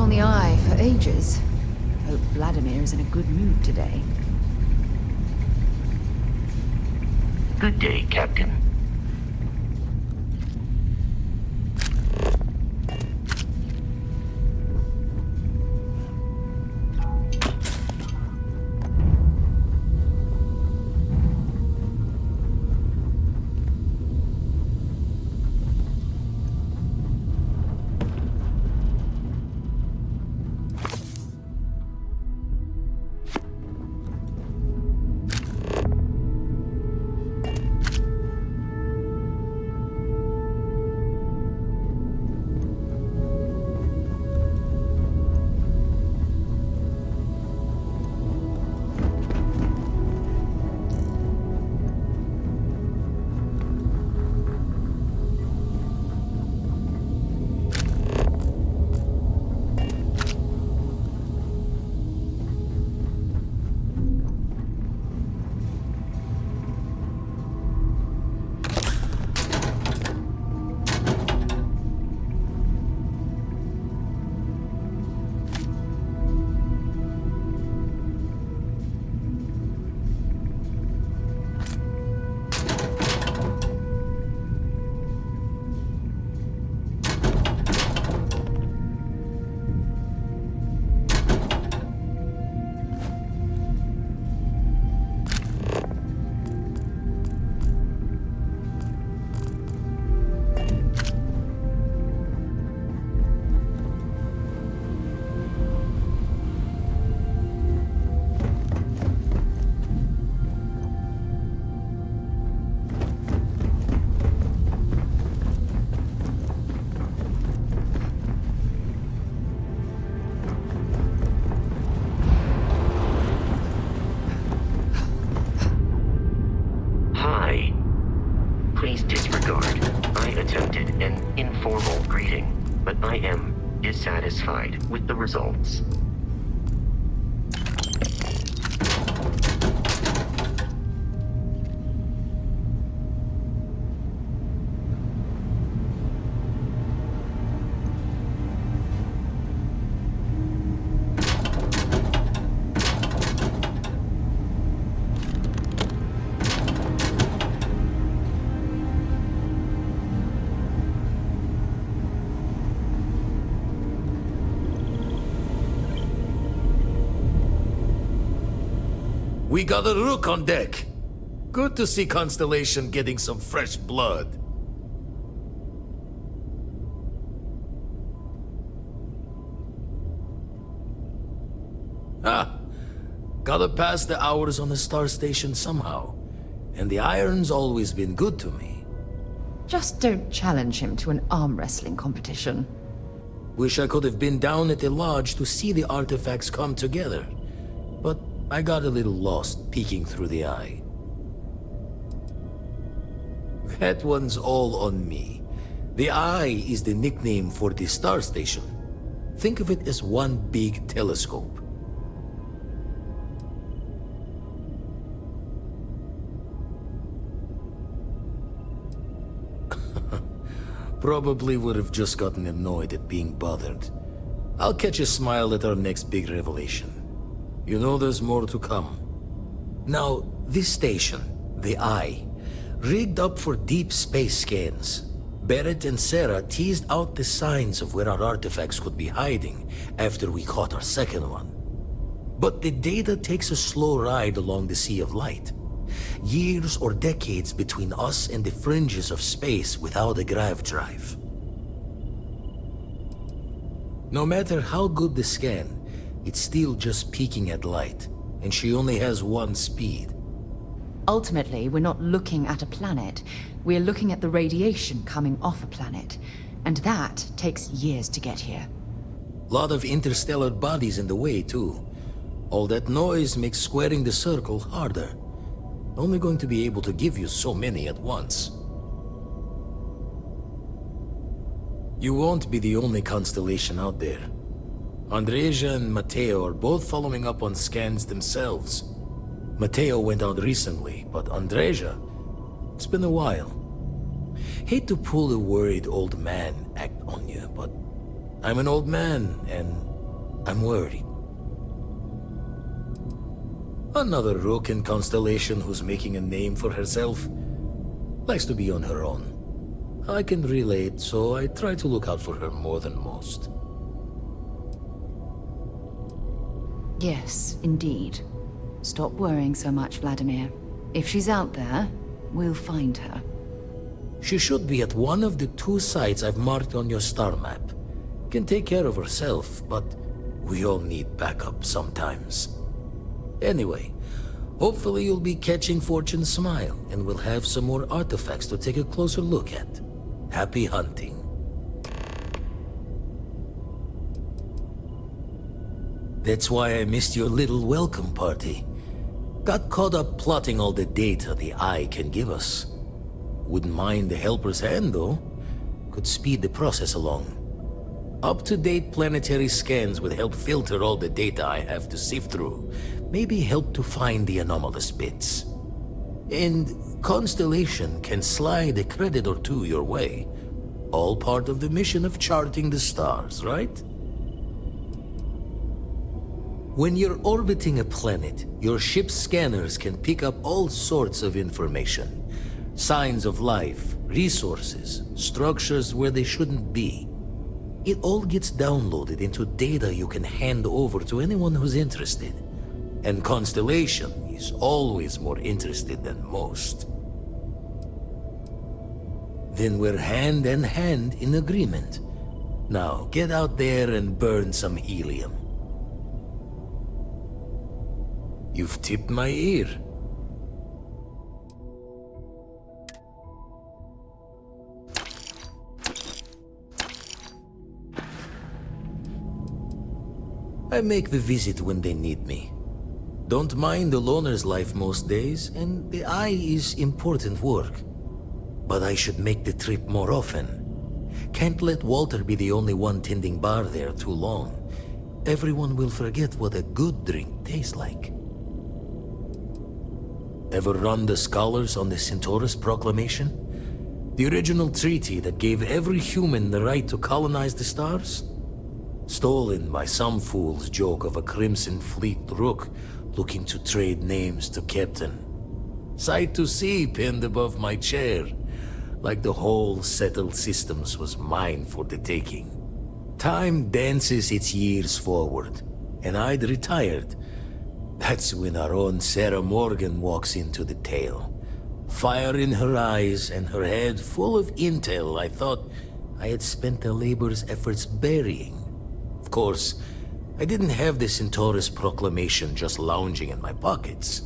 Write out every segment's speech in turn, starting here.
on the eye for ages. Hope Vladimir is in a good mood today. Good day, Captain. Please disregard. I attempted an informal greeting, but I am dissatisfied with the results. We got a rook on deck. Good to see Constellation getting some fresh blood. Gotta pass the hours on the star station somehow. And the iron's always been good to me. Just don't challenge him to an arm wrestling competition. Wish I could have been down at the lodge to see the artifacts come together. But I got a little lost peeking through the eye. That one's all on me. The eye is the nickname for the star station. Think of it as one big telescope. Probably would have just gotten annoyed at being bothered. I'll catch a smile at our next big revelation. You know there's more to come. Now, this station, the Eye, rigged up for deep space scans. Barrett and Sarah teased out the signs of where our artifacts could be hiding after we caught our second one. But the data takes a slow ride along the Sea of Light. Years or decades between us and the fringes of space without a grav drive. No matter how good the scan, it's still just peeking at light, and she only has one speed. Ultimately, we're not looking at a planet. We're looking at the radiation coming off a planet. And that takes years to get here. Lot of interstellar bodies in the way, too. All that noise makes squaring the circle harder. Only going to be able to give you so many at once. You won't be the only constellation out there. Andreja and Matteo are both following up on scans themselves. Matteo went out recently, but Andreja, it's been a while. Hate to pull a worried old man act on you, but I'm an old man, and I'm worried. Another rook in Constellation who's making a name for herself. Likes to be on her own. I can relate, so I try to look out for her more than most. Yes, indeed. Stop worrying so much, Vladimir. If she's out there, we'll find her. She should be at one of the 2 sites I've marked on your star map. Can take care of herself, but we all need backup sometimes. Anyway, hopefully you'll be catching Fortune's smile, and we'll have some more artifacts to take a closer look at. Happy hunting. That's why I missed your little welcome party. Got caught up plotting all the data the Eye can give us. Wouldn't mind the helper's hand, though. Could speed the process along. Up-to-date planetary scans would help filter all the data I have to sift through. Maybe help to find the anomalous bits. And Constellation can slide a credit or 2 your way. All part of the mission of charting the stars, right? When you're orbiting a planet, your ship's scanners can pick up all sorts of information. Signs of life, resources, structures where they shouldn't be. It all gets downloaded into data you can hand over to anyone who's interested. And Constellation is always more interested than most. Then we're hand in hand in agreement. Now get out there and burn some helium. You've tipped my ear. I make the visit when they need me. Don't mind the loner's life most days, and the Eye is important work. But I should make the trip more often. Can't let Walter be the only one tending bar there too long. Everyone will forget what a good drink tastes like. Ever run the scholars on the Centaurus Proclamation? The original treaty that gave every human the right to colonize the stars? Stolen by some fool's joke of a Crimson Fleet rook looking to trade names to Captain. Sight to see pinned above my chair, like the whole settled systems was mine for the taking. Time dances its years forward, and I'd retired. That's when our own Sarah Morgan walks into the tale. Fire in her eyes and her head full of intel I thought I had spent the labor's efforts burying. Of course, I didn't have the Centaurus Proclamation just lounging in my pockets.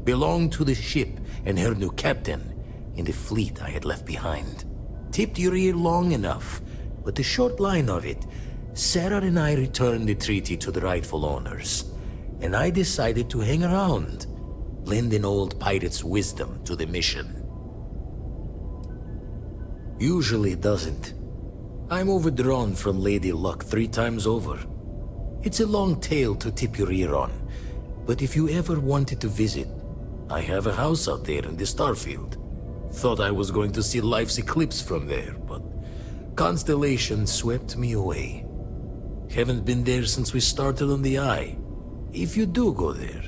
Belonged to the ship and her new captain in the fleet I had left behind. Tipped your ear long enough, but the short line of it, Sarah and I returned the treaty to the rightful owners. And I decided to hang around, lend an old pirate's wisdom to the mission. Usually it doesn't. I'm overdrawn from Lady Luck 3 times over. It's a long tale to tip your ear on, but if you ever wanted to visit, I have a house out there in the Starfield. Thought I was going to see life's eclipse from there, but Constellation swept me away. Haven't been there since we started on the Eye. If you do go there,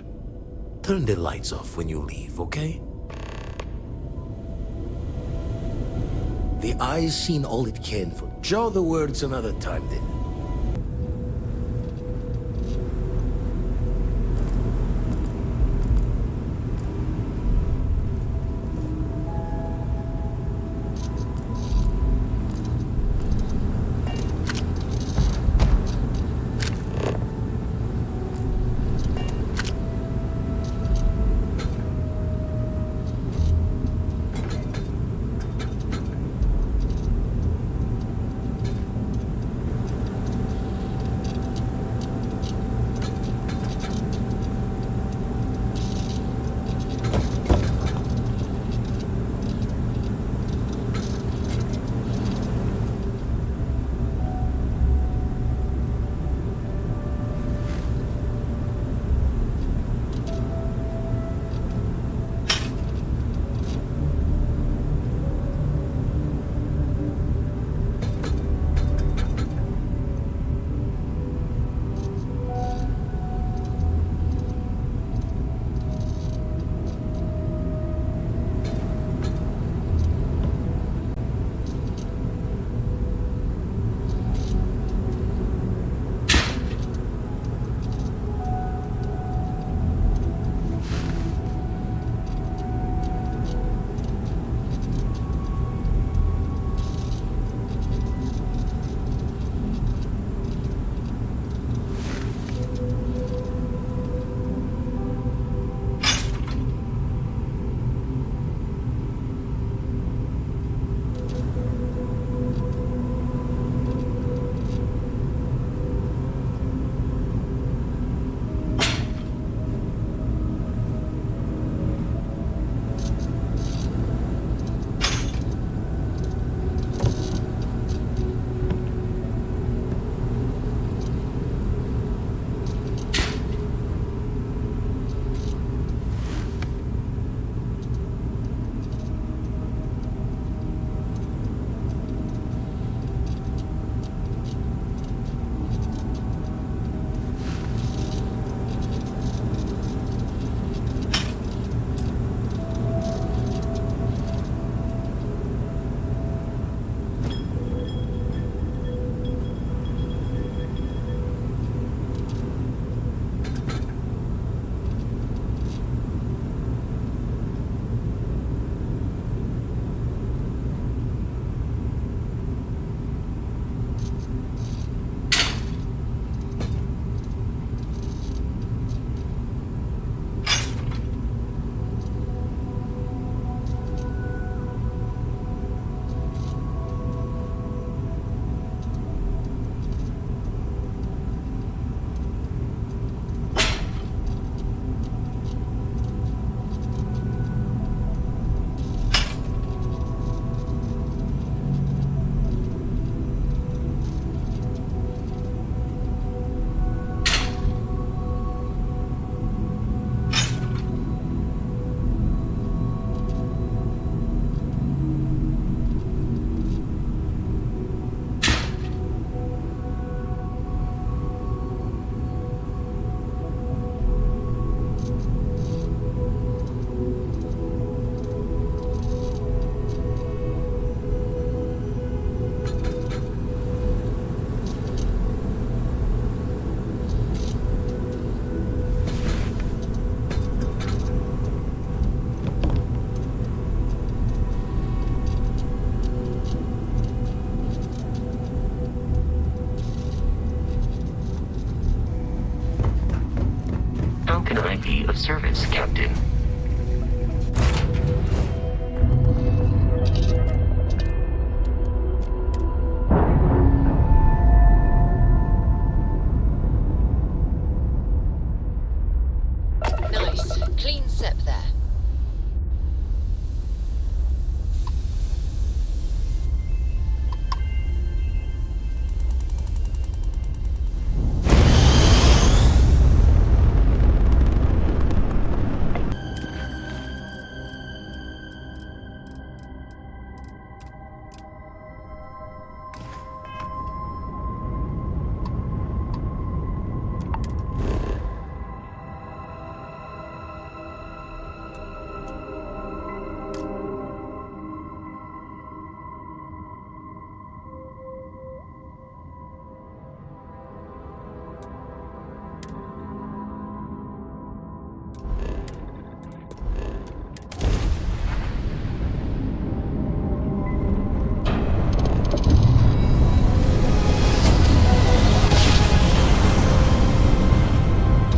turn the lights off when you leave, okay? The Eye's seen all it can for. Jaw the words another time then. be of service, Captain. Nice. Clean sep there.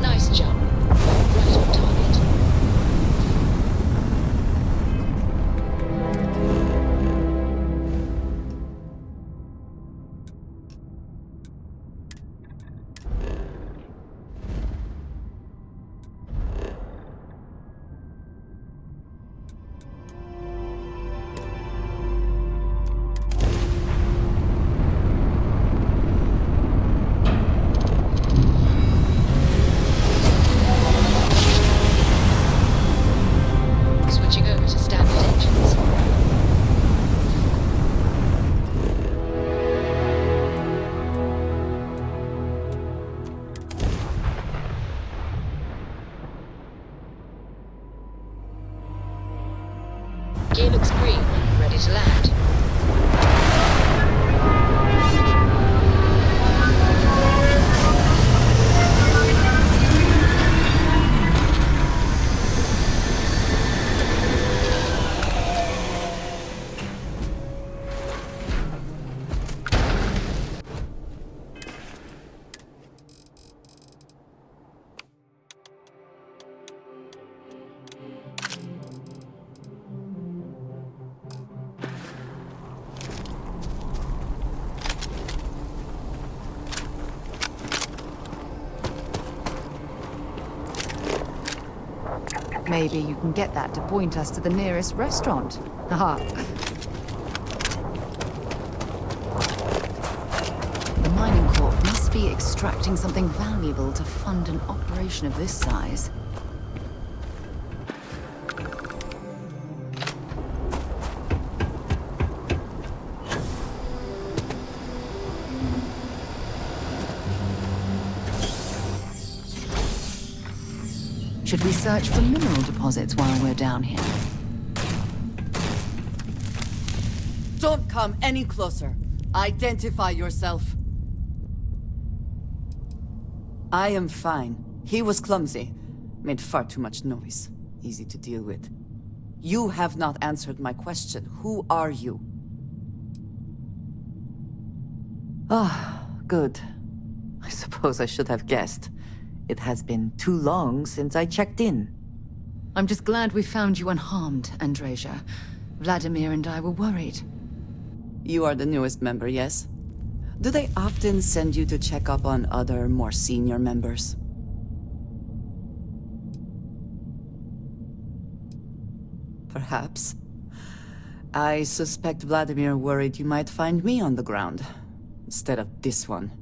Nice jump. Right on target. Switching over to standard engines. Gear looks green, ready to land. Maybe you can get that to point us to the nearest restaurant. Haha. The mining corp must be extracting something valuable to fund an operation of this size. Should we search for mineral deposits while we're down here? Don't come any closer. Identify yourself. I am fine. He was clumsy. Made far too much noise. Easy to deal with. You have not answered my question. Who are you? Ah, good. I suppose I should have guessed. It has been too long since I checked in. I'm just glad we found you unharmed, Andreja. Vladimir and I were worried. You are the newest member, yes? Do they often send you to check up on other, more senior members? Perhaps. I suspect Vladimir worried you might find me on the ground, instead of this one.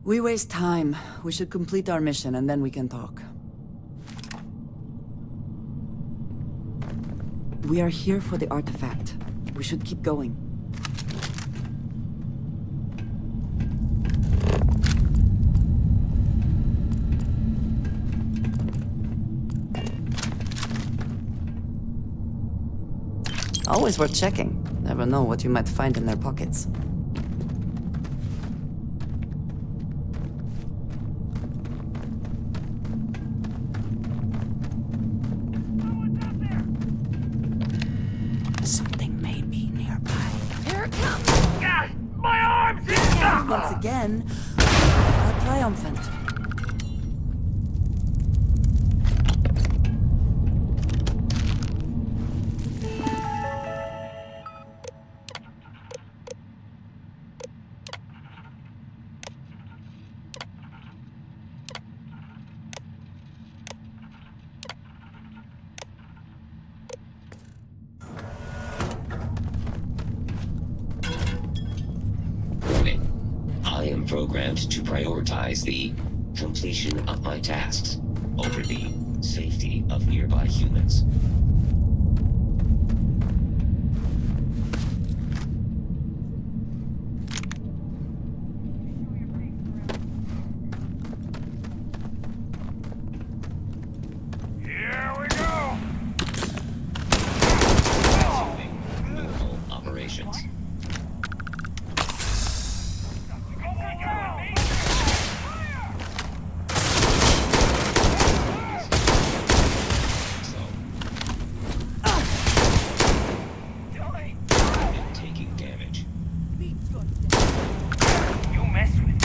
We waste time. We should complete our mission and then we can talk. We are here for the artifact. We should keep going. Always worth checking. Never know what you might find in their pockets. Something may be nearby. Here it comes! Yes! My arms! Once again, are triumphant. am programmed to prioritize the completion of my tasks over the safety of nearby humans. Here we go! Normal operations. Taking damage. You mess with me.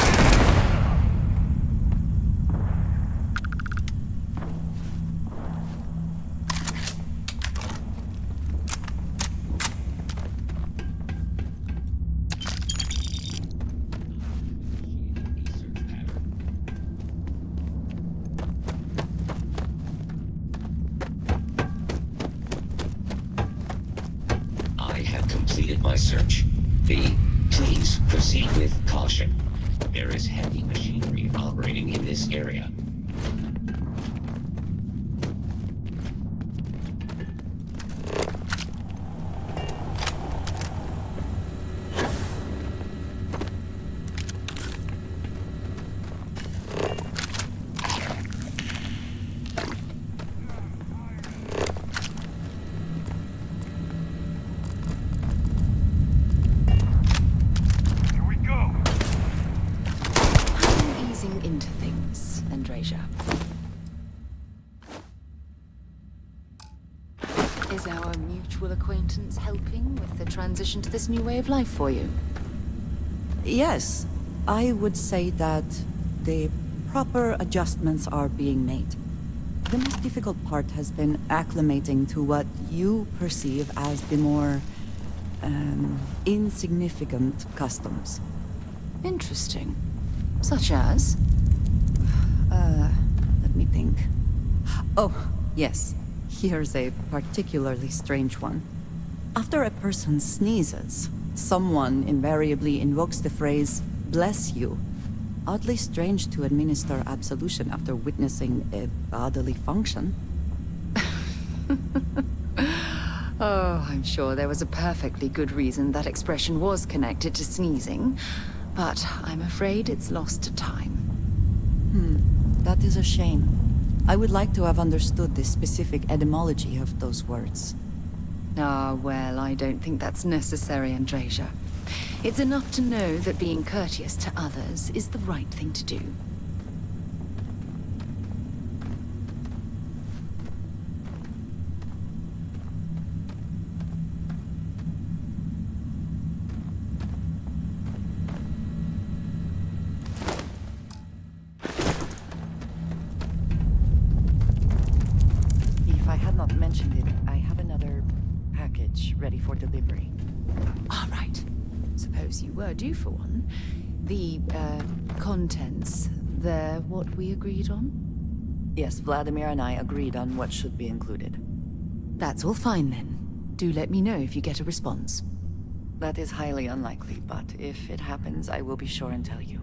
I have completed my search. Please proceed with caution. There is heavy machinery operating in this area. Here we go. I'm easing into things, Andreja. Is our mutual acquaintance helping with the transition to this new way of life for you? Yes, I would say that the proper adjustments are being made. The most difficult part has been acclimating to what you perceive as the more insignificant customs. Interesting. Such as? Let me think. Oh, yes. Here's a particularly strange one. After a person sneezes, someone invariably invokes the phrase, "bless you." Oddly strange to administer absolution after witnessing a bodily function. Oh, I'm sure there was a perfectly good reason that expression was connected to sneezing, but I'm afraid it's lost to time. That is a shame. I would like to have understood the specific etymology of those words. Ah, well, I don't think that's necessary, Andreja. It's enough to know that being courteous to others is the right thing to do. If I had not mentioned it, I have another package ready for delivery. All right. Suppose you were due for one. The, contents, they're what we agreed on? Yes, Vladimir and I agreed on what should be included. That's all fine then. Do let me know if you get a response. That is highly unlikely, but if it happens, I will be sure and tell you.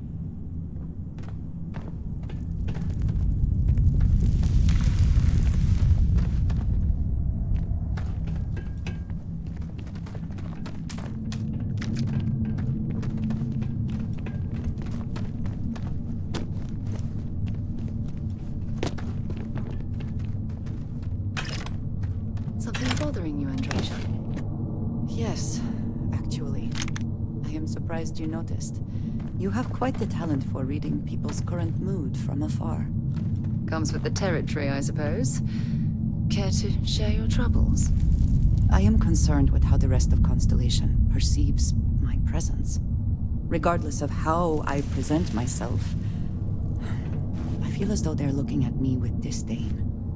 Something bothering you, Andreja? Yes, actually. I am surprised you noticed. You have quite the talent for reading people's current mood from afar. Comes with the territory, I suppose. Care to share your troubles? I am concerned with how the rest of Constellation perceives my presence. Regardless of how I present myself, I feel as though they're looking at me with disdain,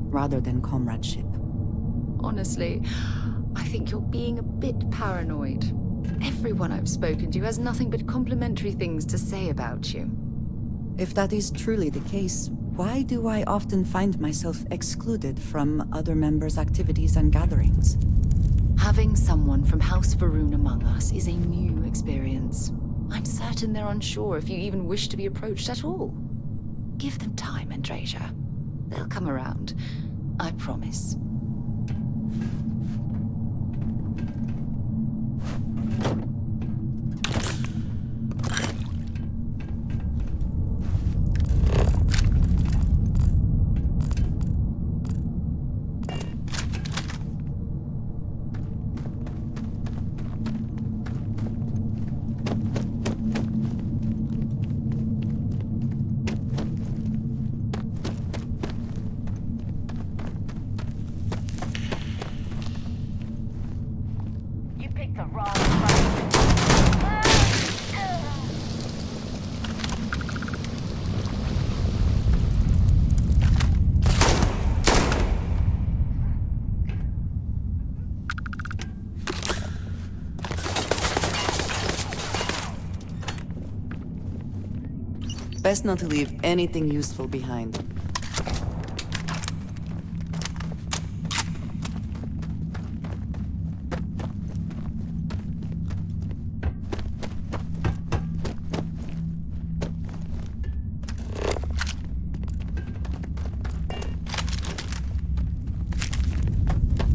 rather than comradeship. Honestly, I think you're being a bit paranoid. Everyone I've spoken to has nothing but complimentary things to say about you. If that is truly the case, why do I often find myself excluded from other members' activities and gatherings? Having someone from House Varun among us is a new experience. I'm certain they're unsure if you even wish to be approached at all. Give them time, Andreja. They'll come around. I promise. You picked the wrong fight. Best not to leave anything useful behind.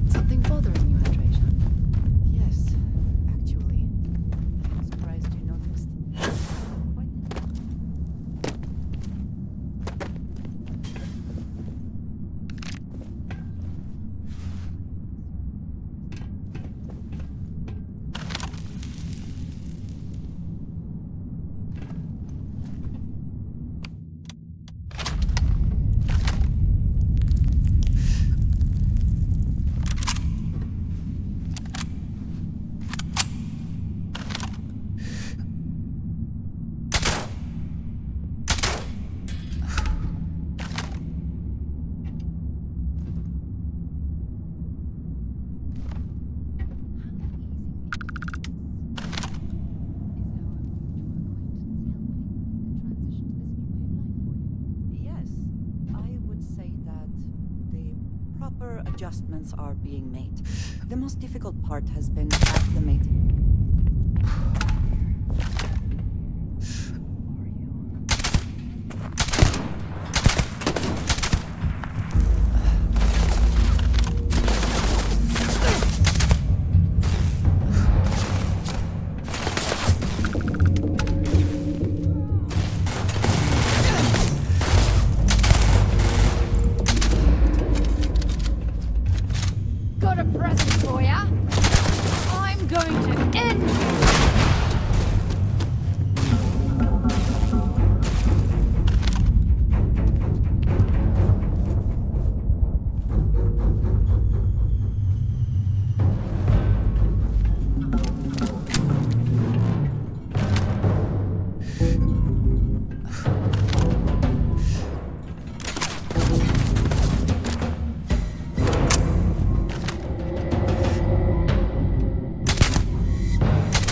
Something bothering you, Andreja? Yes, actually. I'm surprised you noticed. Yes, I would say that the proper adjustments are being made. The most difficult part has been acclimating. Got a present for ya. I'm going to end you.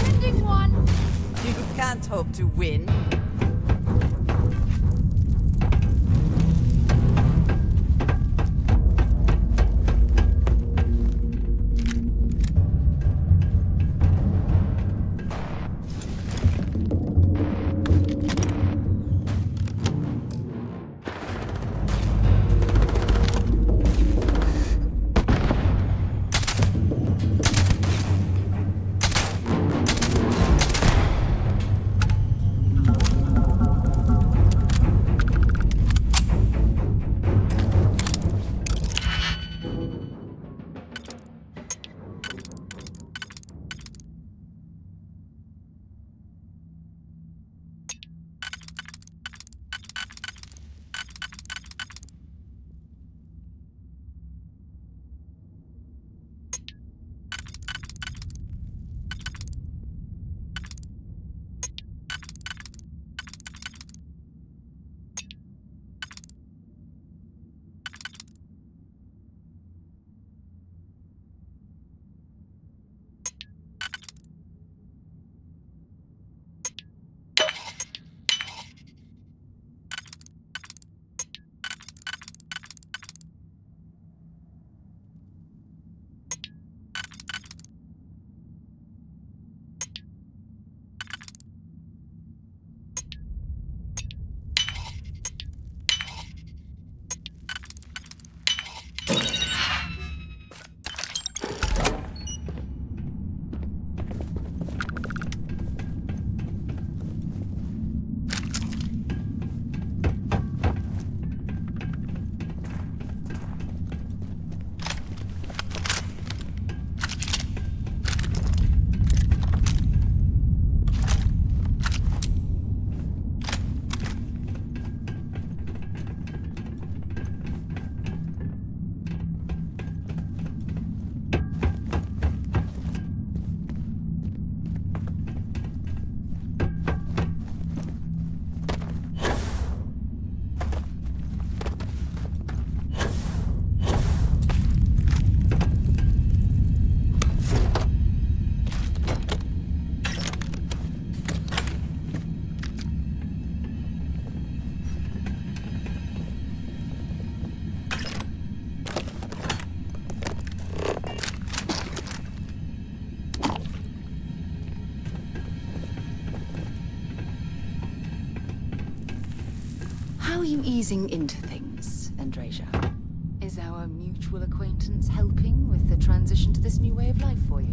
Ending one. You can't hope to win. How are you easing into things, Andreja? Is our mutual acquaintance helping with the transition to this new way of life for you?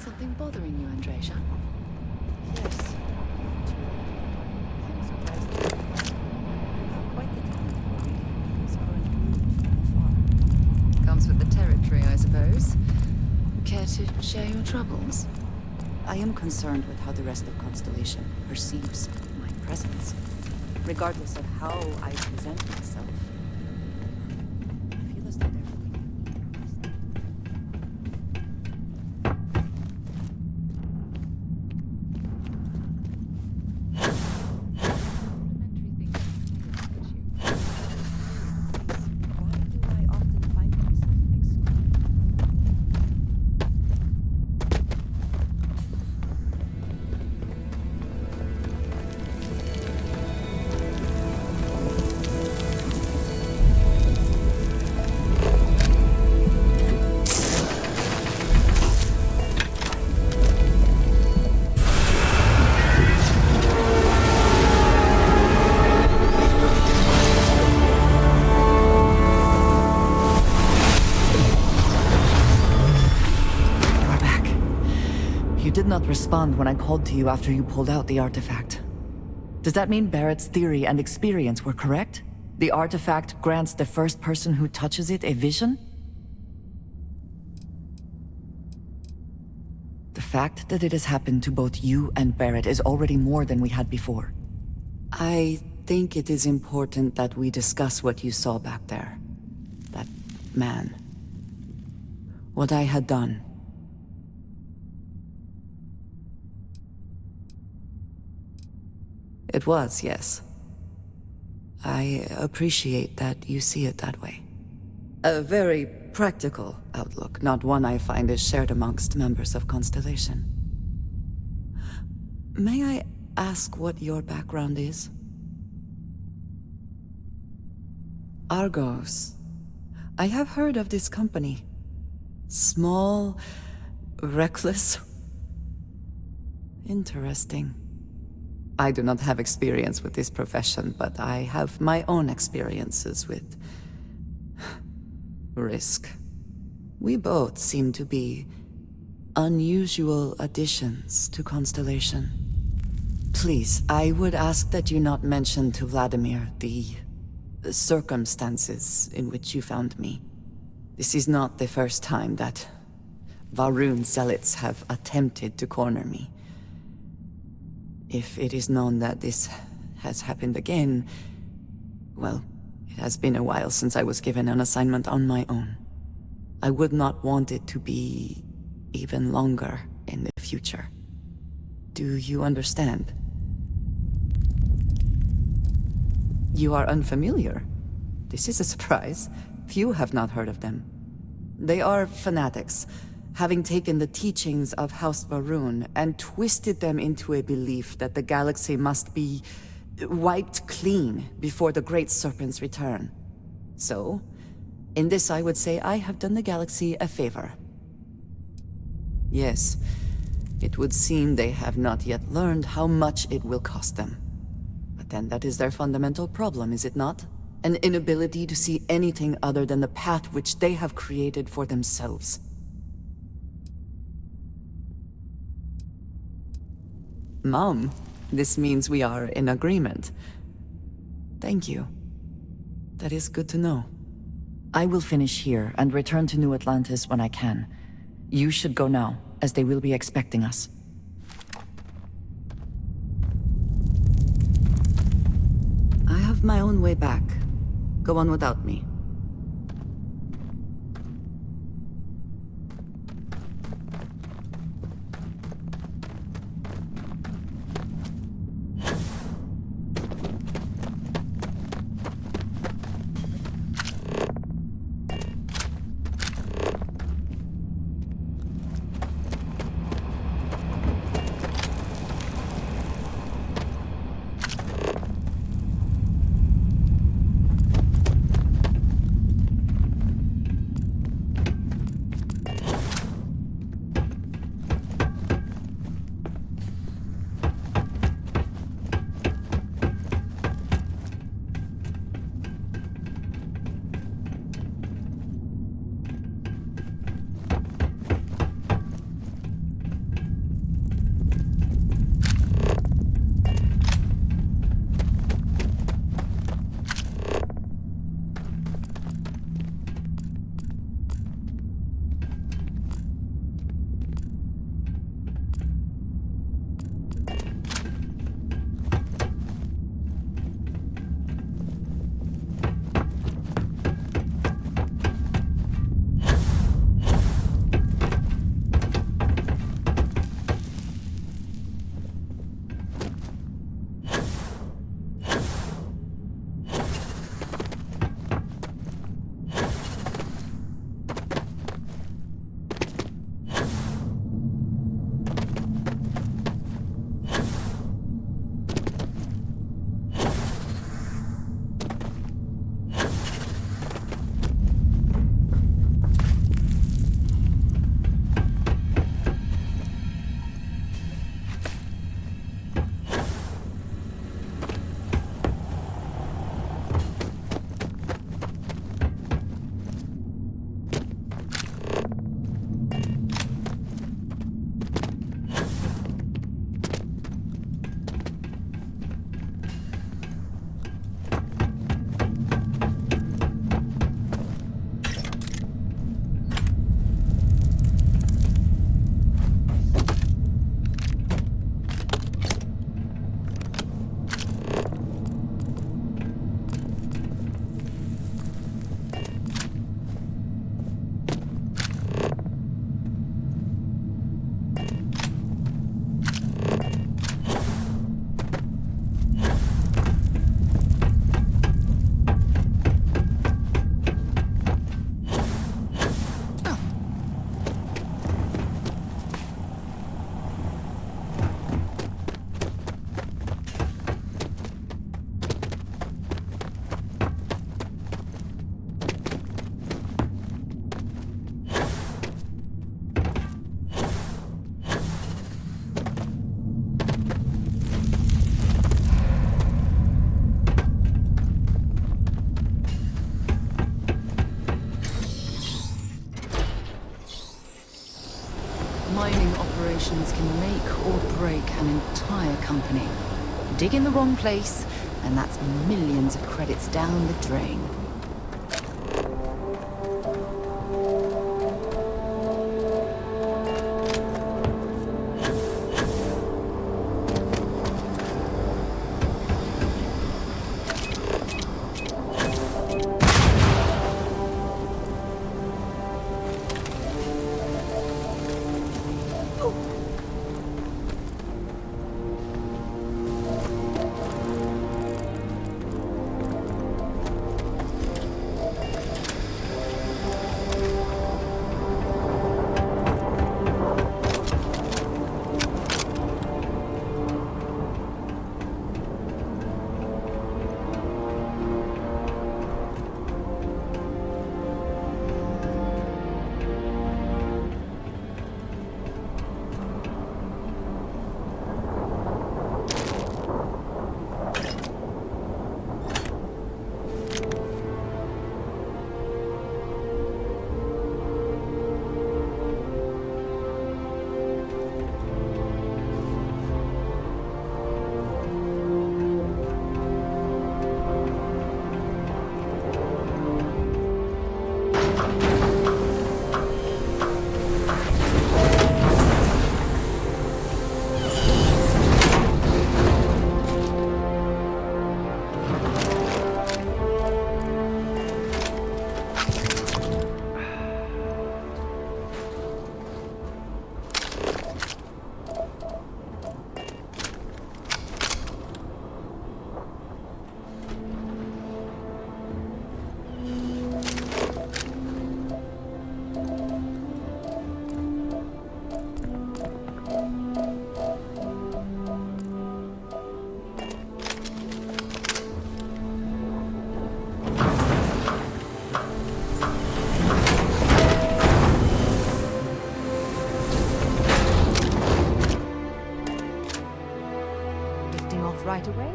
Something bothering you, Andreja? Yes. I'm surprised. You have quite the talent for reading his current mood from afar. Comes with the territory, I suppose. Care to share your troubles? I am concerned with how the rest of Constellation perceives my presence, regardless of how I present myself. I feel as though they're looking at me. Why do I often find myself excluded from You're back. You did not respond when I called to you after you pulled out the artifact. Does that mean Barrett's theory and experience were correct? The artifact grants the first person who touches it a vision? The fact that it has happened to both you and Barrett is already more than we had before. I think it is important that we discuss what you saw back there. That man. What I had done. It was, yes. I appreciate that you see it that way. A very practical outlook, not one I find is shared amongst members of Constellation. May I ask what your background is? Argos. I have heard of this company. Small, reckless. Interesting. I do not have experience with this profession, but I have my own experiences with risk. We both seem to be unusual additions to Constellation. Please, I would ask that you not mention to Vladimir the circumstances in which you found me. This is not the first time that Varun zealots have attempted to corner me. If it is known that this has happened again, well, it has been a while since I was given an assignment on my own. I would not want it to be even longer in the future. Do you understand? You are unfamiliar. This is a surprise. Few have not heard of them. They are fanatics, having taken the teachings of House Varun and twisted them into a belief that the galaxy must be wiped clean before the Great Serpent's return. So, in this I would say I have done the galaxy a favor. Yes, it would seem they have not yet learned how much it will cost them. But then that is their fundamental problem, is it not? An inability to see anything other than the path which they have created for themselves. Mom, this means we are in agreement. Thank you. That is good to know. I will finish here and return to New Atlantis when I can. You should go now, as they will be expecting us. I have my own way back. Go on without me. Mining operations can make or break an entire company. Dig in the wrong place, and that's millions of credits down the drain. off right away.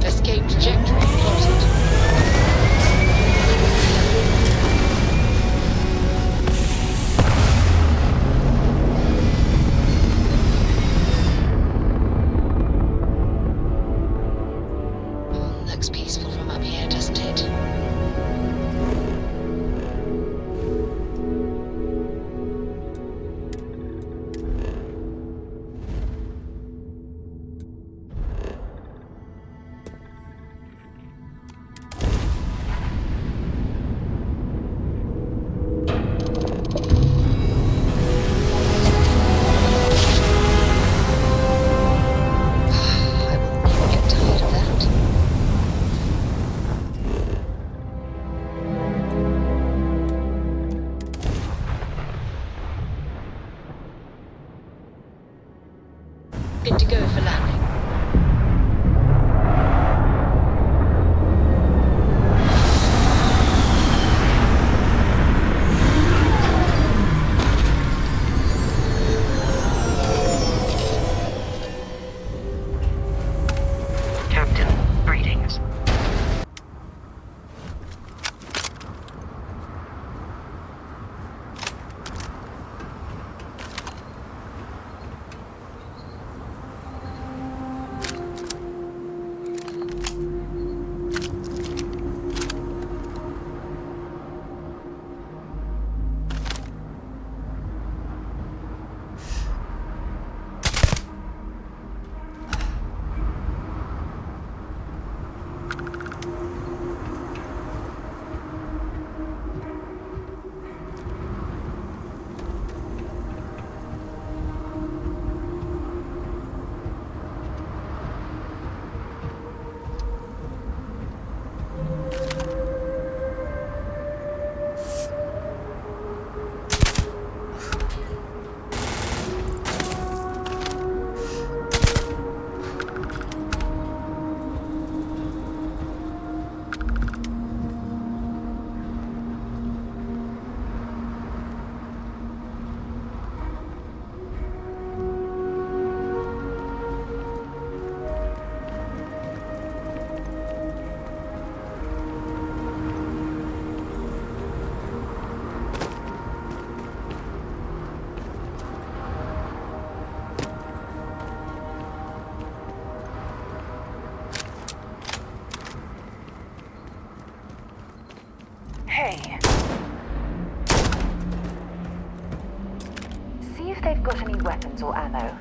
Escape trajectory plotted. Looks peaceful from up here, doesn't it? I will never get tired of that. Good to go for landing. Captain, greetings. Hey. See if they've got any weapons or ammo.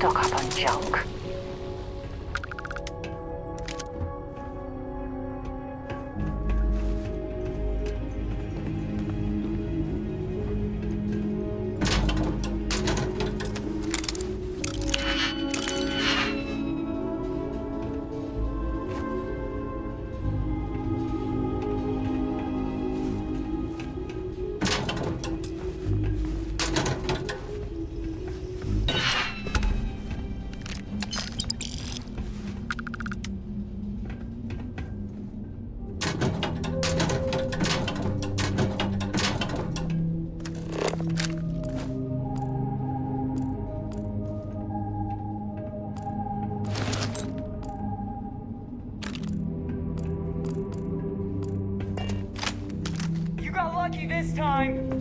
stock up on junk. You got lucky this time!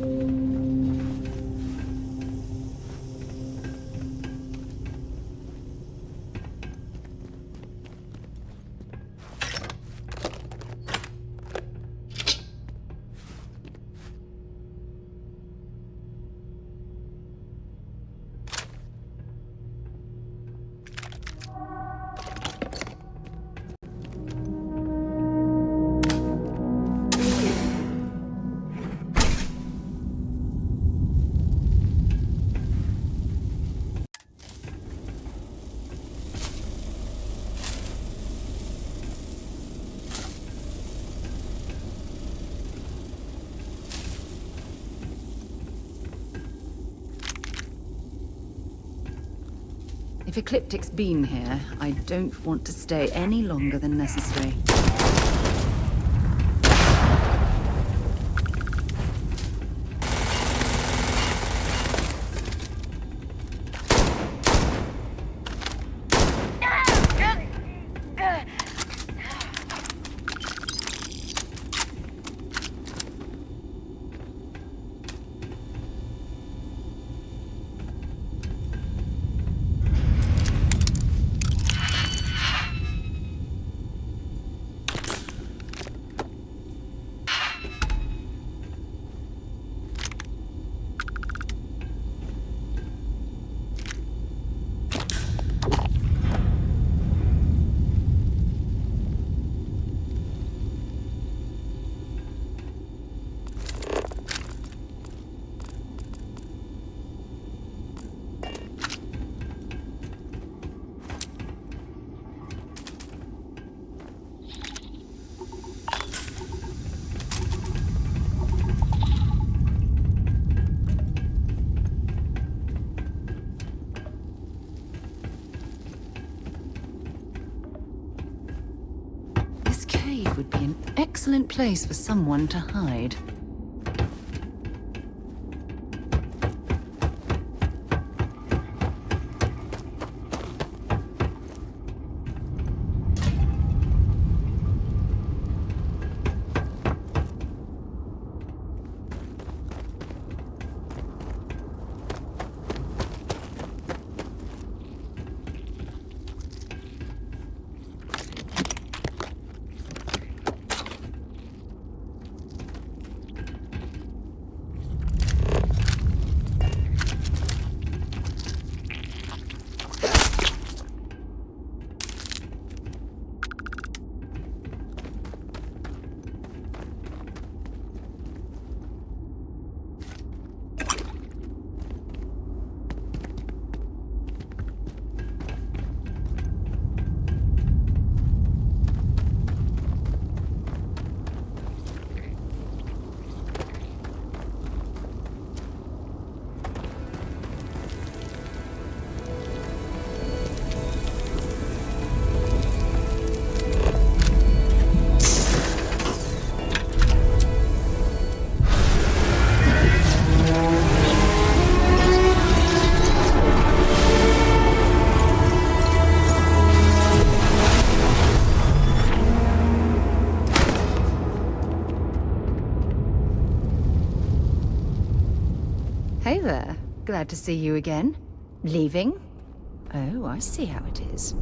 If Ecliptic's been here, I don't want to stay any longer than necessary. Would be an excellent place for someone to hide. Hey there. Glad to see you again. Leaving? Oh, I see how it is.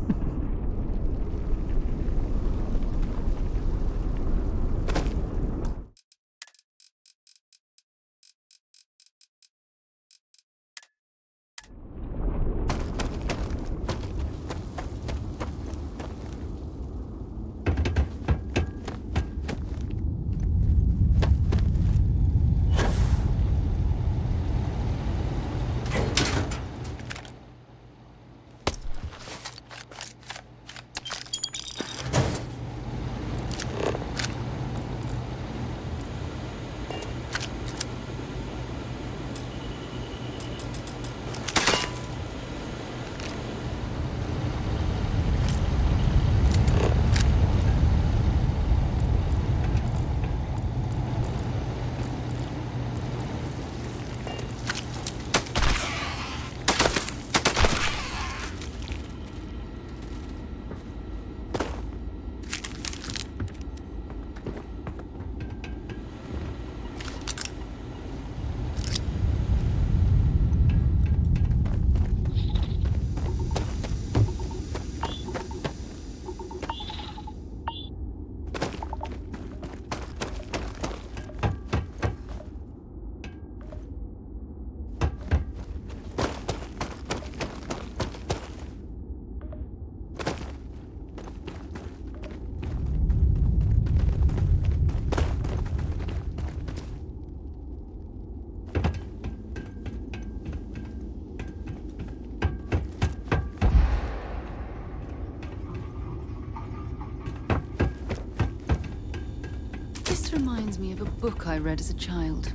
reminds me of a book I read as a child.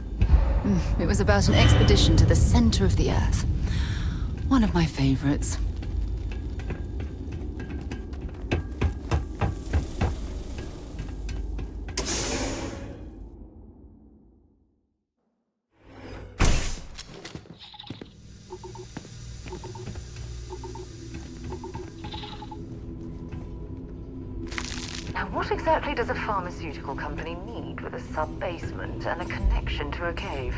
It was about an expedition to the center of the Earth. One of my favorites. Now, what exactly does a pharmaceutical company need with a sub-basement and a connection to a cave?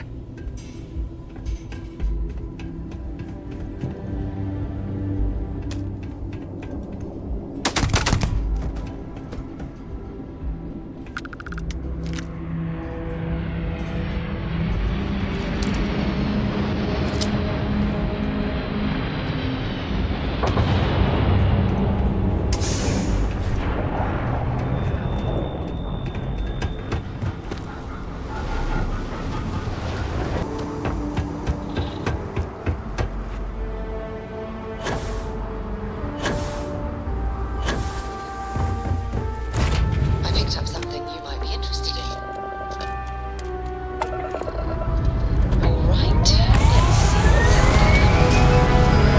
I picked up something you might be interested in. All right, let's see what's out there.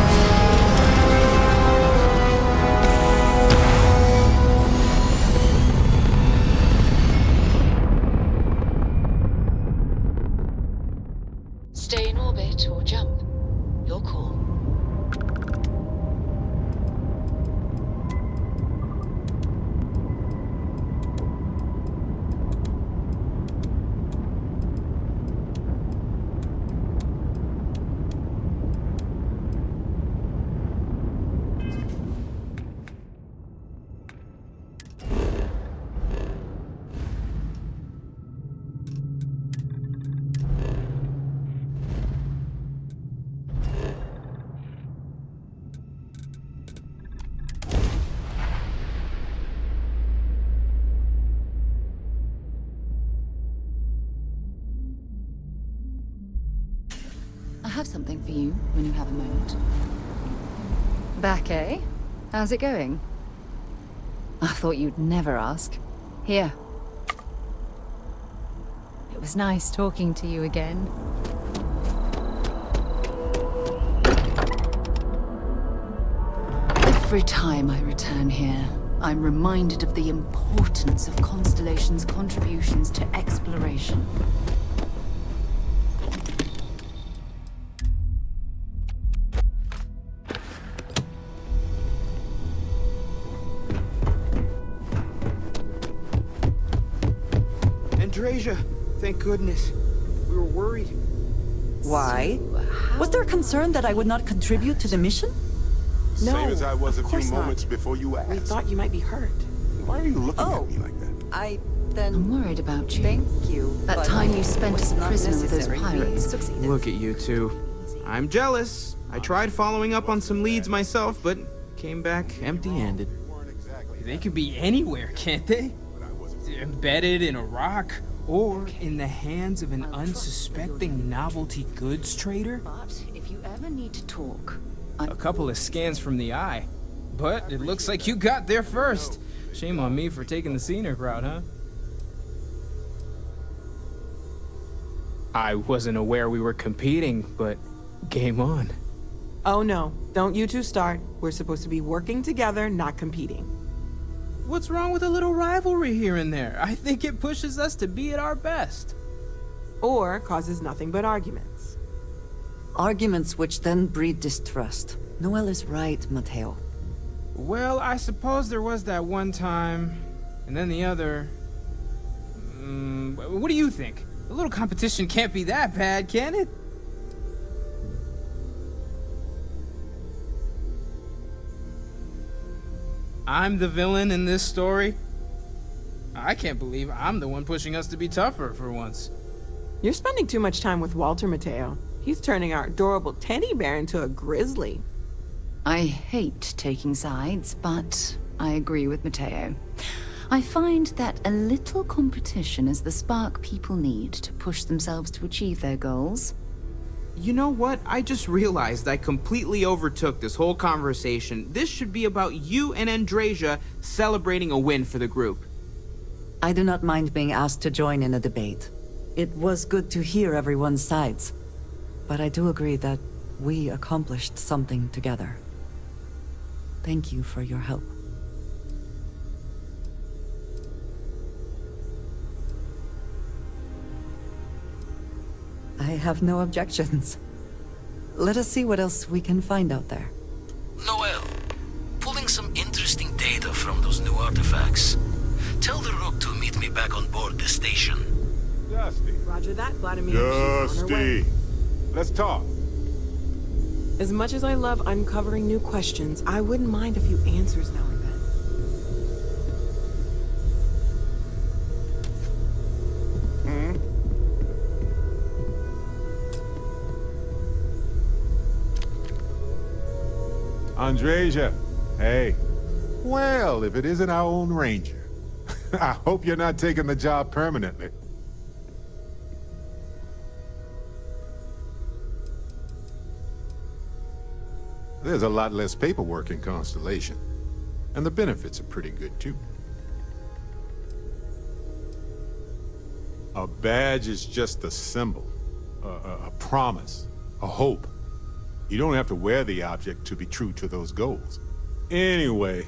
Stay in orbit or jump. Your call. I have something for you when you have a moment. Back, eh? How's it going? I thought you'd never ask. Here. It was nice talking to you again. Every time I return here, I'm reminded of the importance of Constellation's contributions to exploration. Andreja, thank goodness. We were worried. Why? Was there concern that I would not contribute to the mission? No, Same as I was a of few course moments not. before you asked. We thought you might be hurt. Why are you looking Oh. at me like that? I'm worried about you. Thank you. That but time you spent was as a not prisoner with those necessary. We pirates. succeeded. Look at you two. I'm jealous. I tried following up on some leads myself, but came back empty-handed. They could be anywhere, can't they? Embedded in a rock, or in the hands of an unsuspecting novelty goods trader? But if you ever need to talk, A couple of scans from the eye. But it looks like you got there first. Shame on me for taking the scenic route, huh? I wasn't aware we were competing, but game on. Oh no, don't you two start. We're supposed to be working together, not competing. What's wrong with a little rivalry here and there? I think it pushes us to be at our best. Or causes nothing but arguments. Arguments which then breed distrust. Noel is right, Mateo. Well, I suppose there was that one time, and then the other. What do you think? A little competition can't be that bad, can it? I'm the villain in this story. I can't believe I'm the one pushing us to be tougher for once. You're spending too much time with Walter, Mateo. He's turning our adorable teddy bear into a grizzly. I hate taking sides, but I agree with Mateo. I find that a little competition is the spark people need to push themselves to achieve their goals. You know what? I just realized I completely overtook this whole conversation. This should be about you and Andreja celebrating a win for the group. I do not mind being asked to join in a debate. It was good to hear everyone's sides. But I do agree that we accomplished something together. Thank you for your help. I have no objections. Let us see what else we can find out there. Noel, pulling some interesting data from those new artifacts. Tell the Rook to meet me back on board the station. Dusty. Roger that, Vladimir. She's on her way. Dusty. Let's talk. As much as I love uncovering new questions, I wouldn't mind a few answers now and then. Andreja. Hey. Well, if it isn't our own ranger. I hope you're not taking the job permanently. There's a lot less paperwork in Constellation. And the benefits are pretty good, too. A badge is just a symbol. A promise. A hope. You don't have to wear the object to be true to those goals. Anyway,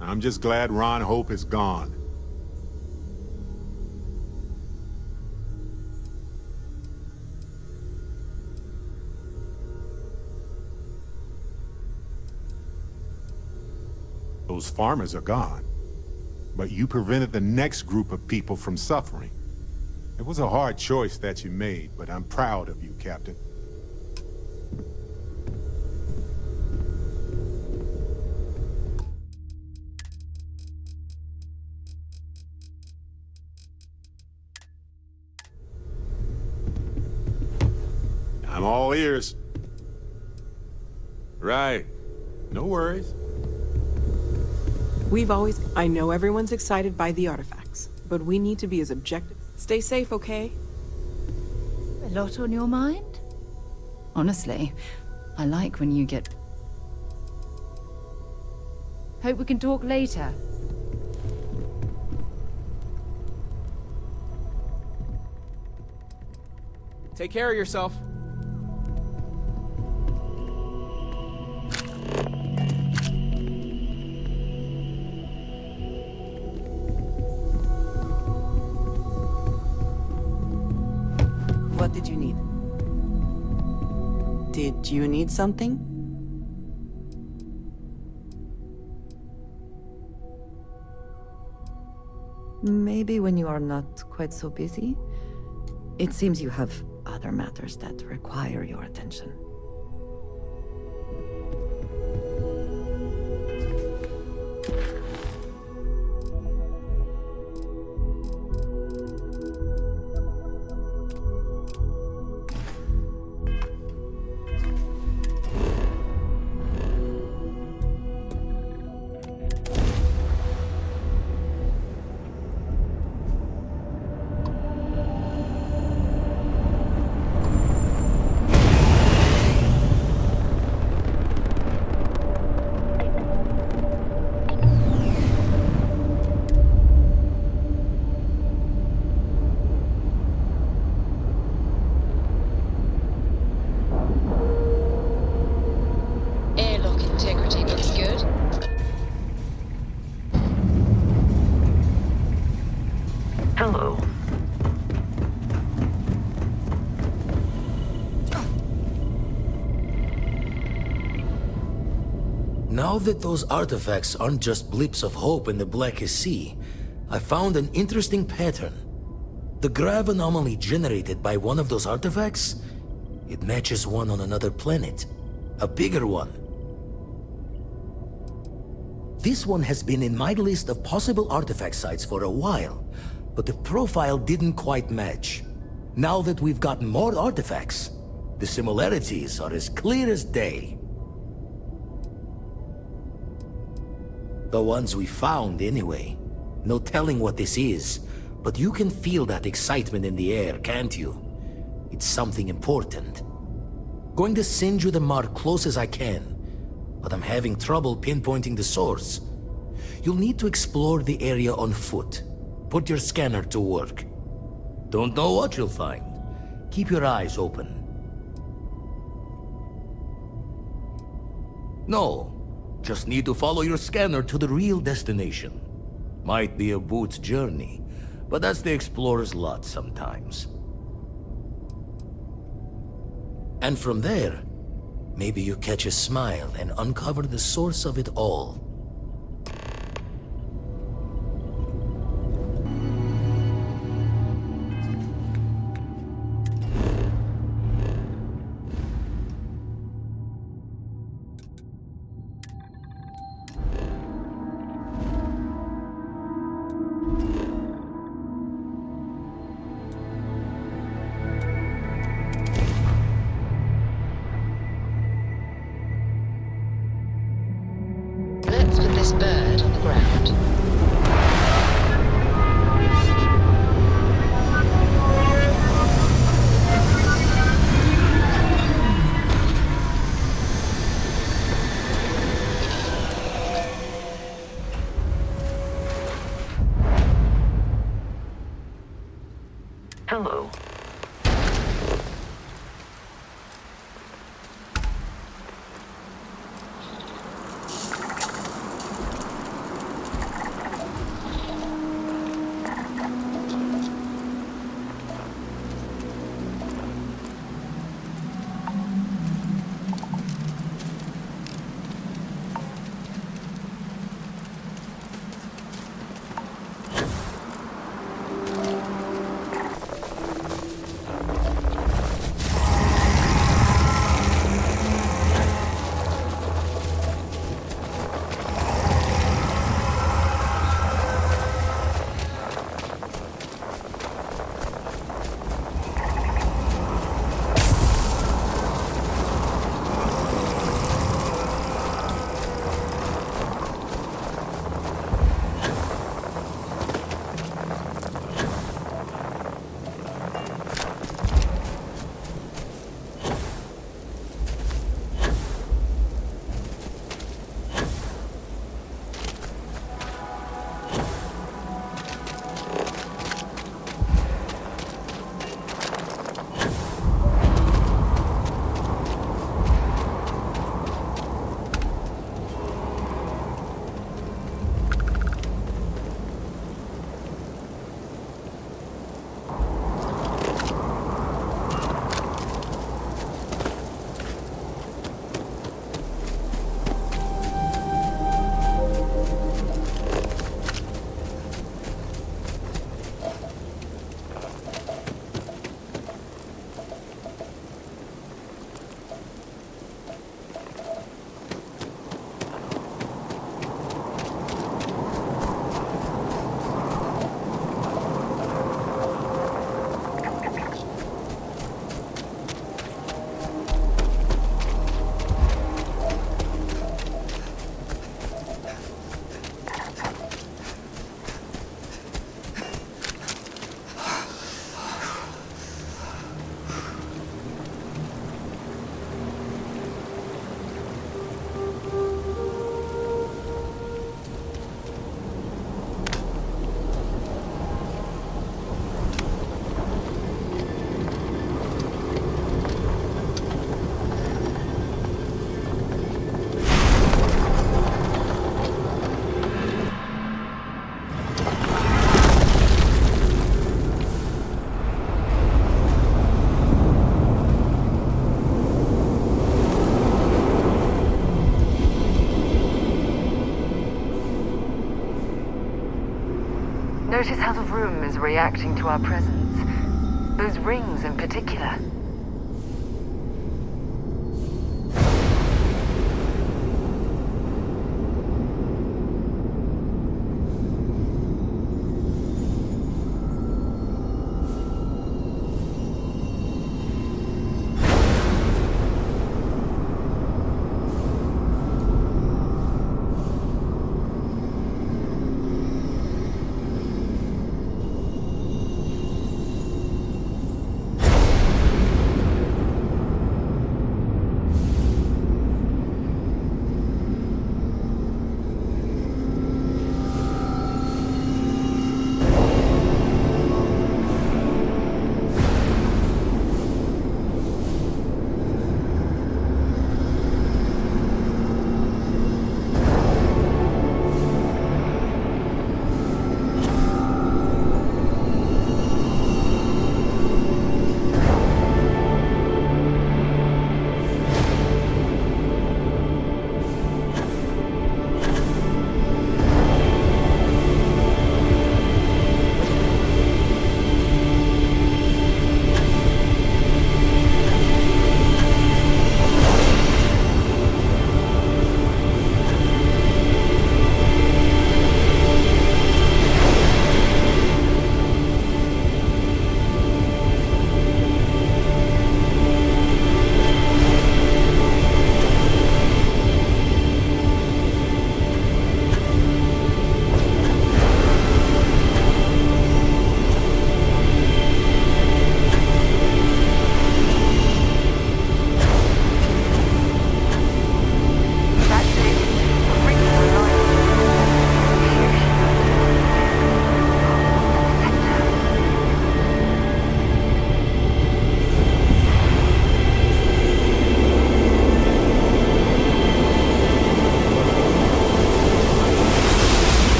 I'm just glad Ron Hope is gone. Those farmers are gone. But you prevented the next group of people from suffering. It was a hard choice that you made, but I'm proud of you, Captain. I'm all ears. Right. No worries. I know everyone's excited by the artifacts, but we need to be as objective. Stay safe, okay? A lot on your mind? Honestly, I like when you get... Hope we can talk later. Take care of yourself. What did you need? Did you need something? Maybe when you are not quite so busy. It seems you have other matters that require your attention. Hello. Now that those artifacts aren't just blips of hope in the blackest sea, I found an interesting pattern. The grav anomaly generated by one of those artifacts, it matches one on another planet. A bigger one. This one has been in my list of possible artifact sites for a while, but the profile didn't quite match. Now that we've gotten more artifacts, the similarities are as clear as day. The ones we found, anyway. No telling what this is, but you can feel that excitement in the air, can't you? It's something important. Going to send you the mark close as I can, but I'm having trouble pinpointing the source. You'll need to explore the area on foot. Put your scanner to work. Don't know what you'll find. Keep your eyes open. No, just need to follow your scanner to the real destination. Might be a boot's journey, but that's the explorer's lot sometimes. And from there, maybe you catch a smile and uncover the source of it all. Let's put this bird on the ground. Hello. Notice how the room is reacting to our presence. Those rings in particular.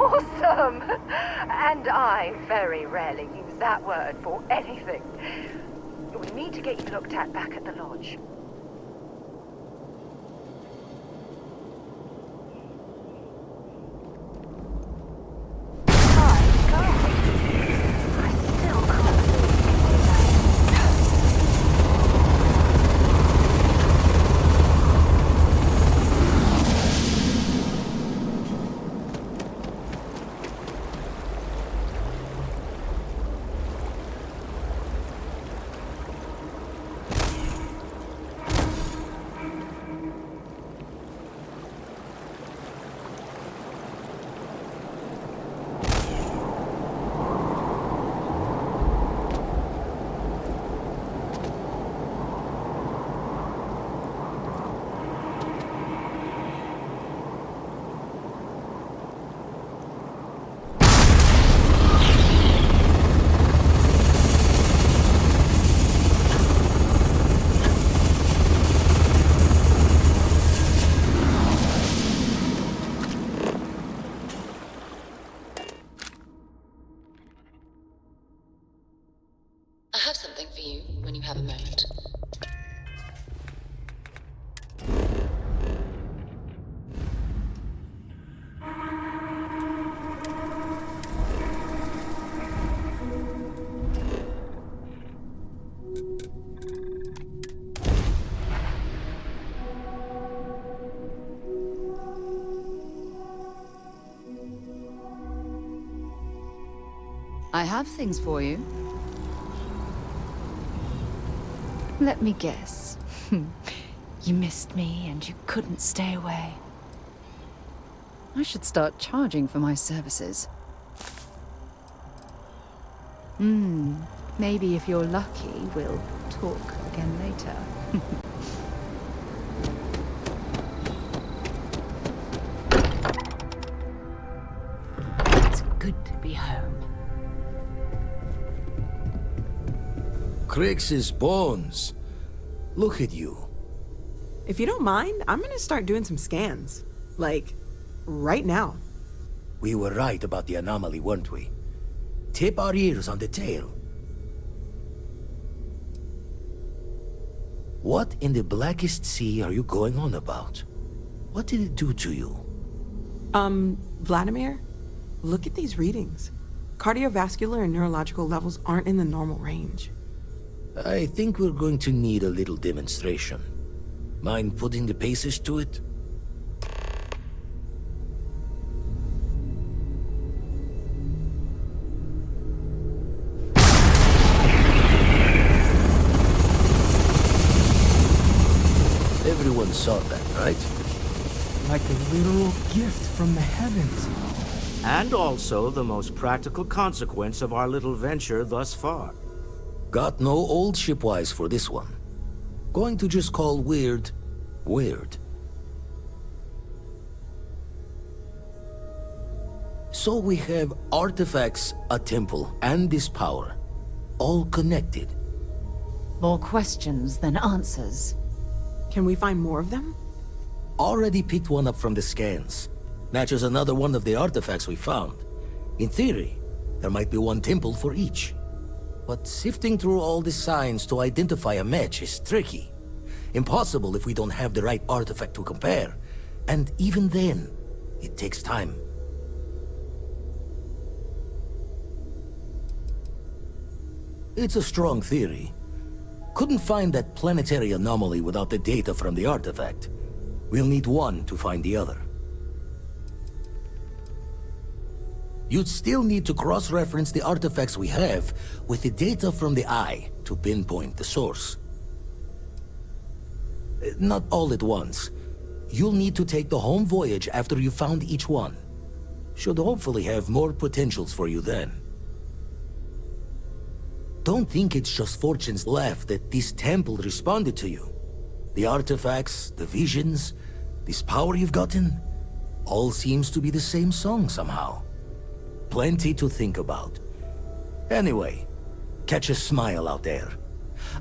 Awesome! And I very rarely use that word for anything. We need to get you looked at back at the lodge. I have something for you when you have a moment. I have things for you. Let me guess. You missed me and you couldn't stay away. I should start charging for my services. Maybe if you're lucky, we'll talk again later. It's good to be home. Crix's bones. Look at you. If you don't mind, I'm gonna start doing some scans. Like, right now. We were right about the anomaly, weren't we? Tip our ears on the tail. What in the blackest sea are you going on about? What did it do to you? Vladimir, look at these readings. Cardiovascular and neurological levels aren't in the normal range. I think we're going to need a little demonstration. Mind putting the paces to it? Everyone saw that, right? Like a literal gift from the heavens. And also the most practical consequence of our little venture thus far. Got no old shipwise for this one. Going to just call weird, weird. So we have artifacts, a temple, and this power. All connected. More questions than answers. Can we find more of them? Already picked one up from the scans. Matches another one of the artifacts we found. In theory, there might be one temple for each. But sifting through all the signs to identify a match is tricky. Impossible if we don't have the right artifact to compare. And even then, it takes time. It's a strong theory. Couldn't find that planetary anomaly without the data from the artifact. We'll need one to find the other. You'd still need to cross-reference the artifacts we have with the data from the Eye to pinpoint the source. Not all at once. You'll need to take the home voyage after you found each one. Should hopefully have more potentials for you then. Don't think it's just Fortune's laugh that this temple responded to you. The artifacts, the visions, this power you've gotten, all seems to be the same song somehow. Plenty to think about. Anyway, catch a smile out there.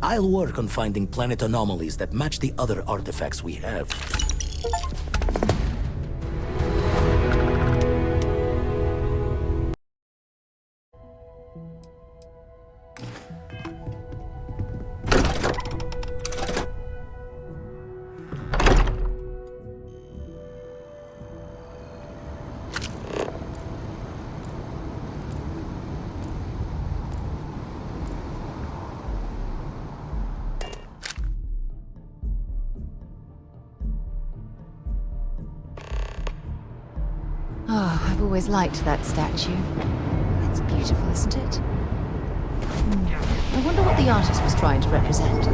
I'll work on finding planet anomalies that match the other artifacts we have. Oh, I've always liked that statue. It's beautiful, isn't it? I wonder what the artist was trying to represent.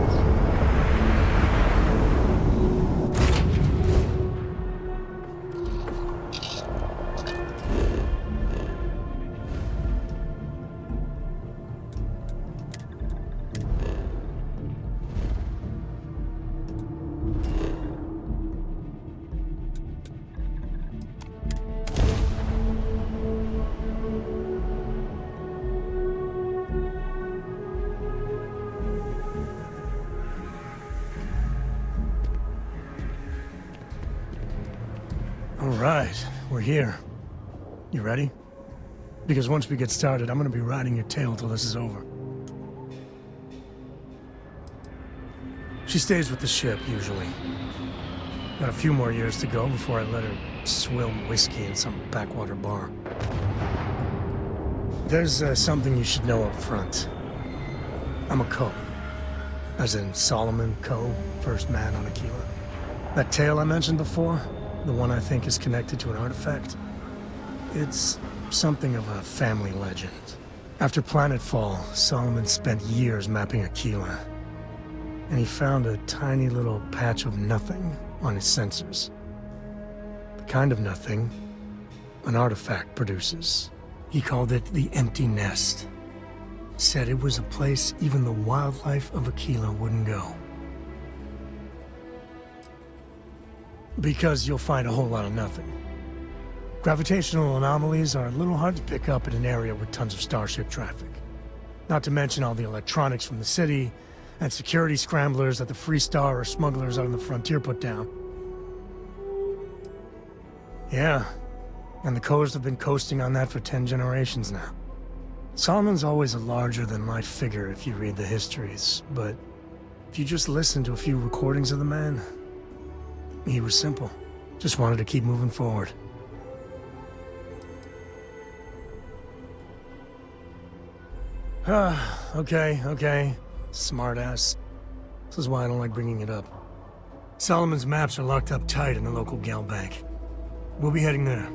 Alright, we're here. You ready? Because once we get started, I'm gonna be riding your tail till this is over. She stays with the ship, usually. Got a few more years to go before I let her swill whiskey in some backwater bar. There's something you should know up front. I'm a Co. As in Solomon Co., first man on Aquila. That tale I mentioned before, the one I think is connected to an artifact, it's something of a family legend. After Planetfall, Solomon spent years mapping Aquila, and he found a tiny little patch of nothing on his sensors. The kind of nothing an artifact produces. He called it the Empty Nest. Said it was a place even the wildlife of Aquila wouldn't go. Because you'll find a whole lot of nothing. Gravitational anomalies are a little hard to pick up in an area with tons of starship traffic. Not to mention all the electronics from the city, and security scramblers that the Free Star or smugglers out on the frontier put down. Yeah, and the Coast have been coasting on that for 10 generations now. Solomon's always a larger-than-life figure if you read the histories, but if you just listen to a few recordings of the man, he was simple. Just wanted to keep moving forward. Okay. Smartass. This is why I don't like bringing it up. Solomon's maps are locked up tight in the local gal bank. We'll be heading there.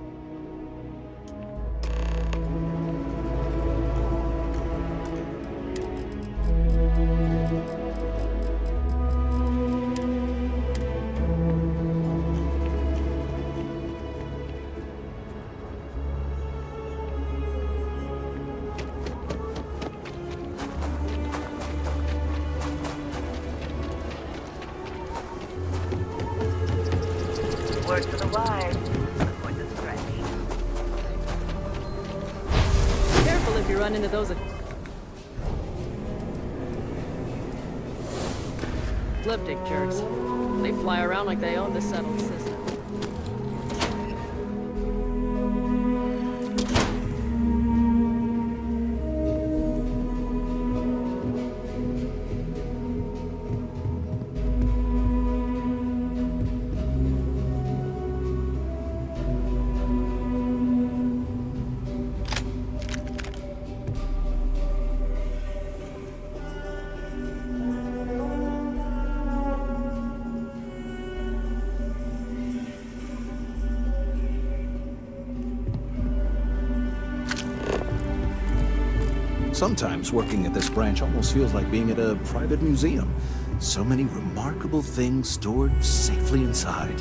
Word to the wise. Avoid the stretch. Careful if you run into those ecliptic jerks. They fly around like they own the settled system. Sometimes working at this branch almost feels like being at a private museum. So many remarkable things stored safely inside.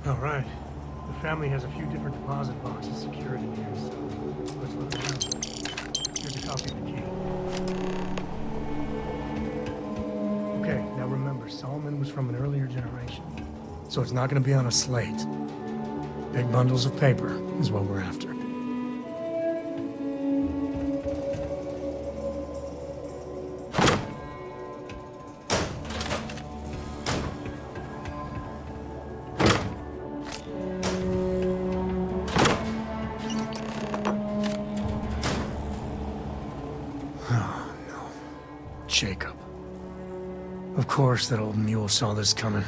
All right. The family has a few different deposit boxes secured in here, so let's look around. Here's a copy of the key. Okay, now remember, Solomon was from an earlier generation, so it's not going to be on a slate. Big bundles of paper is what we're after. Jacob. Of course that old mule saw this coming.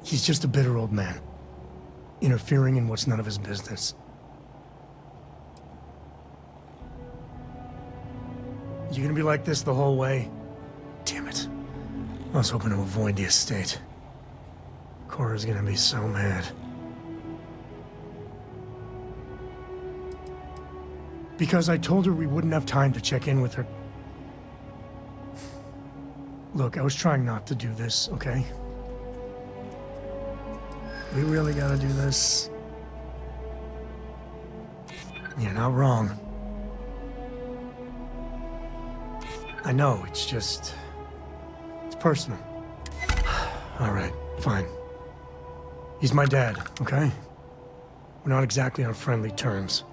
He's just a bitter old man, interfering in what's none of his business. You gonna be like this the whole way? Damn it. I was hoping to avoid the estate. Cora's gonna be so mad. Because I told her we wouldn't have time to check in with her. Look, I was trying not to do this, okay? We really gotta do this? You're not wrong. I know, it's just... it's personal. Alright, fine. He's my dad, okay? We're not exactly on friendly terms.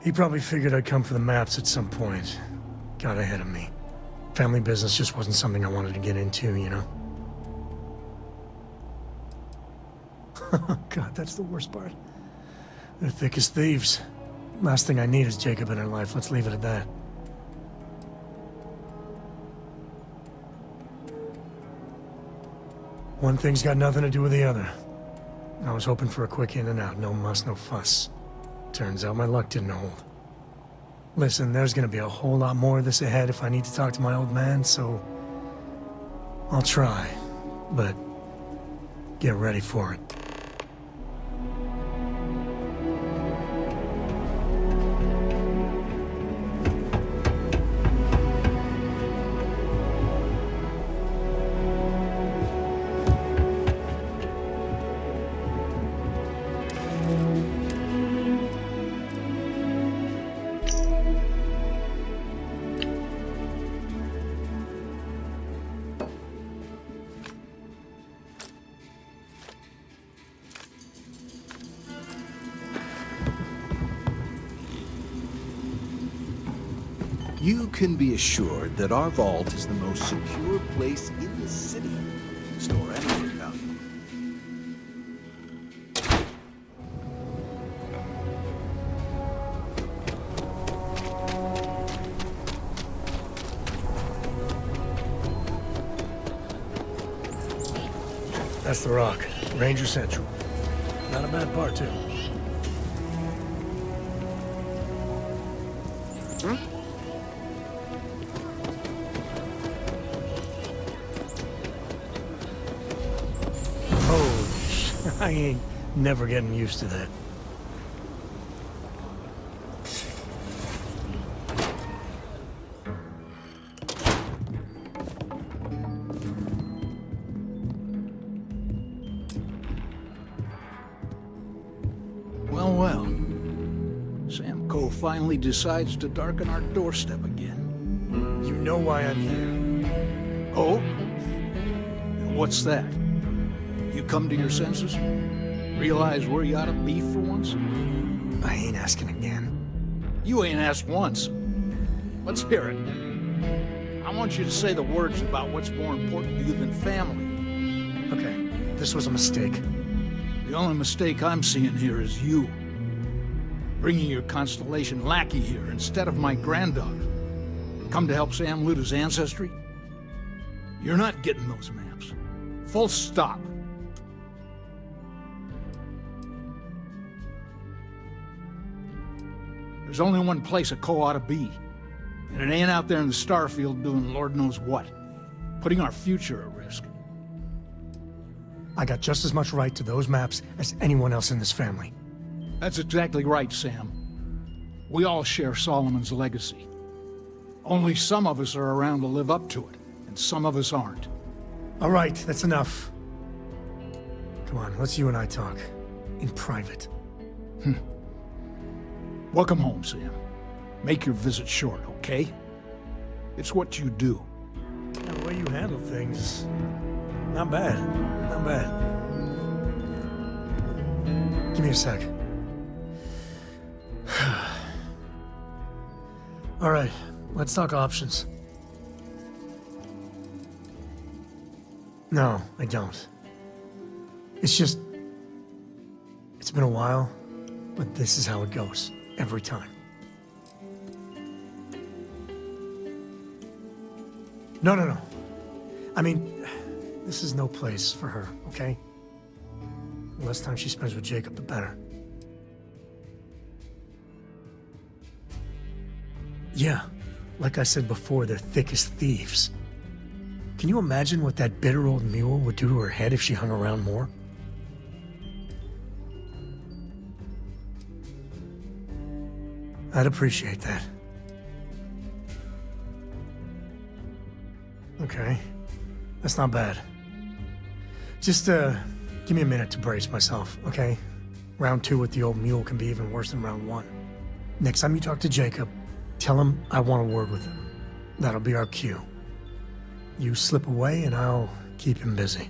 He probably figured I'd come for the maps at some point. Got ahead of me. Family business just wasn't something I wanted to get into, you know? God, that's the worst part. They're thick as thieves. Last thing I need is Jacob in her life. Let's leave it at that. One thing's got nothing to do with the other. I was hoping for a quick in and out. No muss, no fuss. Turns out my luck didn't hold. Listen, there's gonna be a whole lot more of this ahead if I need to talk to my old man, so... I'll try. But... get ready for it. You can be assured that our vault is the most secure place in the city to store anything valuable. That's the rock. Ranger Central. Not a bad part, too. I ain't never getting used to that. Well, well. Sam Coe finally decides to darken our doorstep again. You know why I'm here. Oh? What's that? You come to your senses? Realize where you ought to be for once? I ain't asking again. You ain't asked once. Let's hear it. I want you to say the words about what's more important to you than family. Okay, this was a mistake. The only mistake I'm seeing here is you. Bringing your Constellation lackey here instead of my granddaughter. Come to help Sam loot his ancestry? You're not getting those maps. Full stop. There's only one place a Coe ought to be. And it ain't out there in the Starfield doing Lord knows what. Putting our future at risk. I got just as much right to those maps as anyone else in this family. That's exactly right, Sam. We all share Solomon's legacy. Only some of us are around to live up to it, and some of us aren't. All right, that's enough. Come on, let's you and I talk. In private. Welcome home, Sam. Make your visit short, okay? It's what you do. Yeah, the way you handle things, not bad. Not bad. Give me a sec. All right, let's talk options. No, I don't. It's just... it's been a while, but this is how it goes. Every time. No. I mean, this is no place for her, okay? The less time she spends with Jacob, the better. Yeah, like I said before, they're thick as thieves. Can you imagine what that bitter old mule would do to her head if she hung around more? I'd appreciate that. Okay, that's not bad. Just, give me a minute to brace myself, okay? Round 2 with the old mule can be even worse than round 1. Next time you talk to Jacob, tell him I want a word with him. That'll be our cue. You slip away and I'll keep him busy.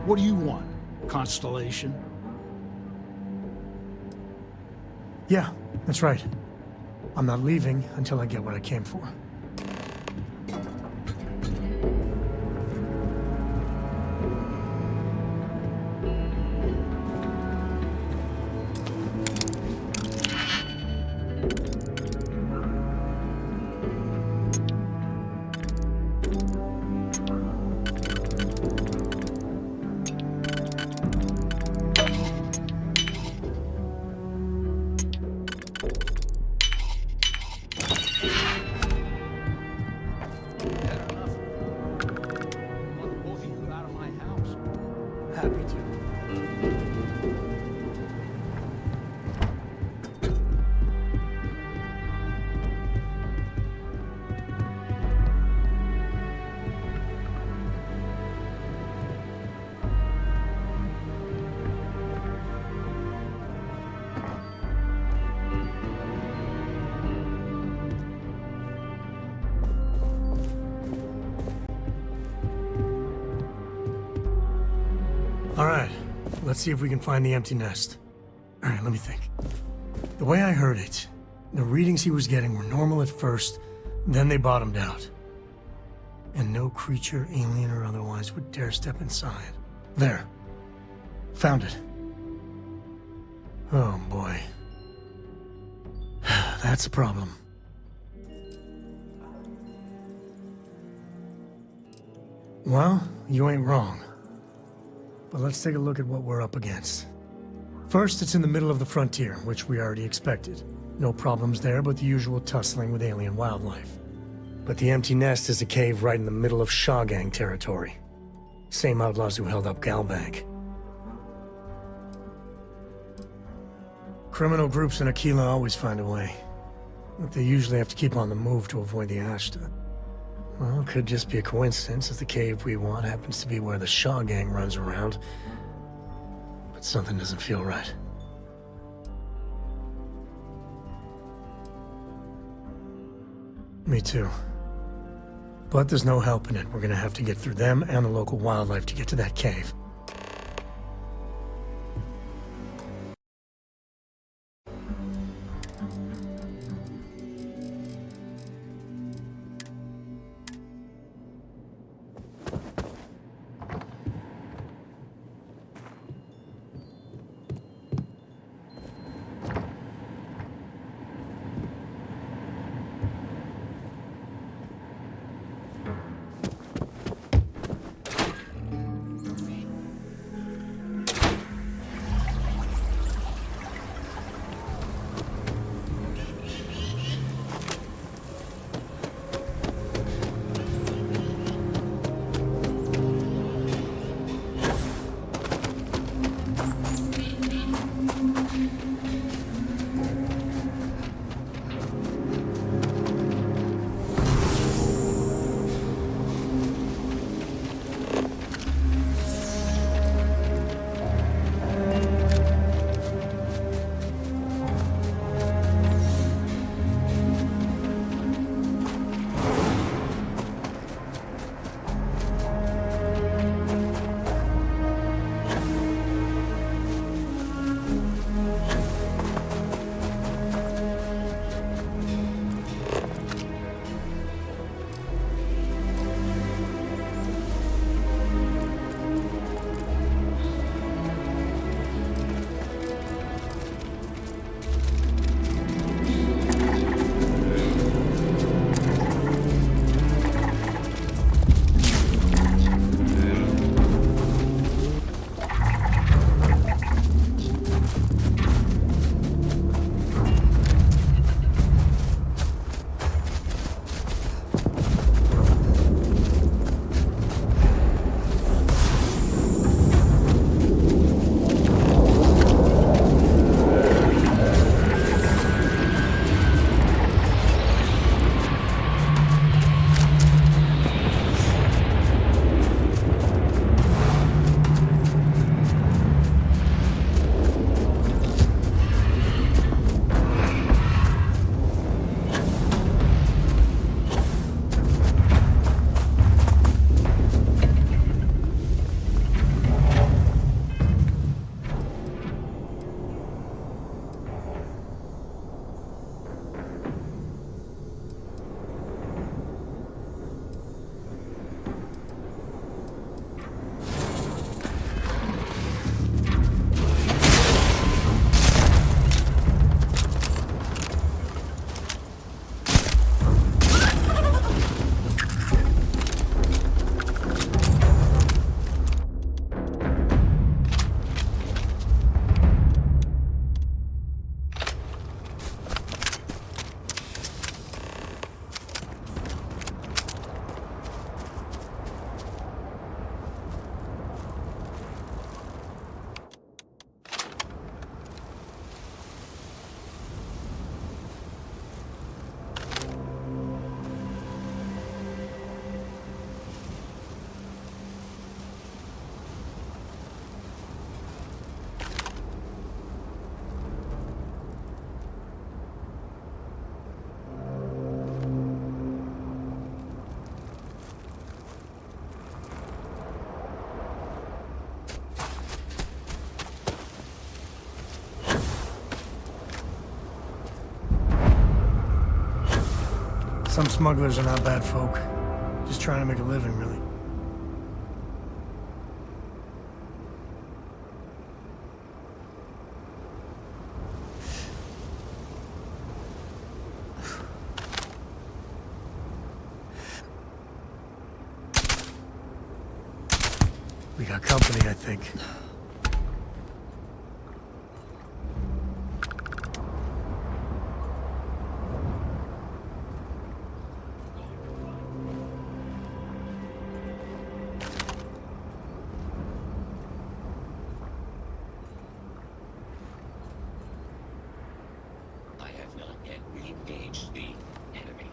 What do you want? Constellation? Yeah, that's right. I'm not leaving until I get what I came for. Alright, let's see if we can find the empty nest. Alright, let me think. The way I heard it, the readings he was getting were normal at first, then they bottomed out. And no creature, alien or otherwise, would dare step inside. There. Found it. Oh boy. That's a problem. Well, you ain't wrong. But let's take a look at what we're up against. First, it's in the middle of the frontier, which we already expected. No problems there, but the usual tussling with alien wildlife. But the empty nest is a cave right in the middle of Shaw Gang territory. Same outlaws who held up Galbank. Criminal groups in Aquila always find a way. But they usually have to keep on the move to avoid the Ashta. Well, it could just be a coincidence, as the cave we want happens to be where the Shaw Gang runs around. But something doesn't feel right. Me too. But there's no helping it. We're gonna have to get through them and the local wildlife to get to that cave. Some smugglers are not bad folk. Just trying to make a living, really. We got company, I think. I have not yet re-engaged the enemy.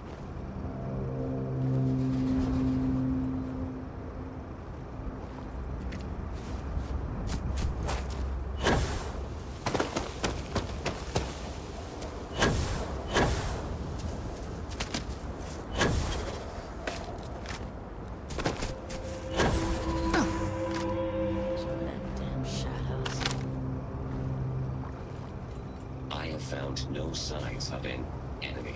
I have found no signs of an enemy.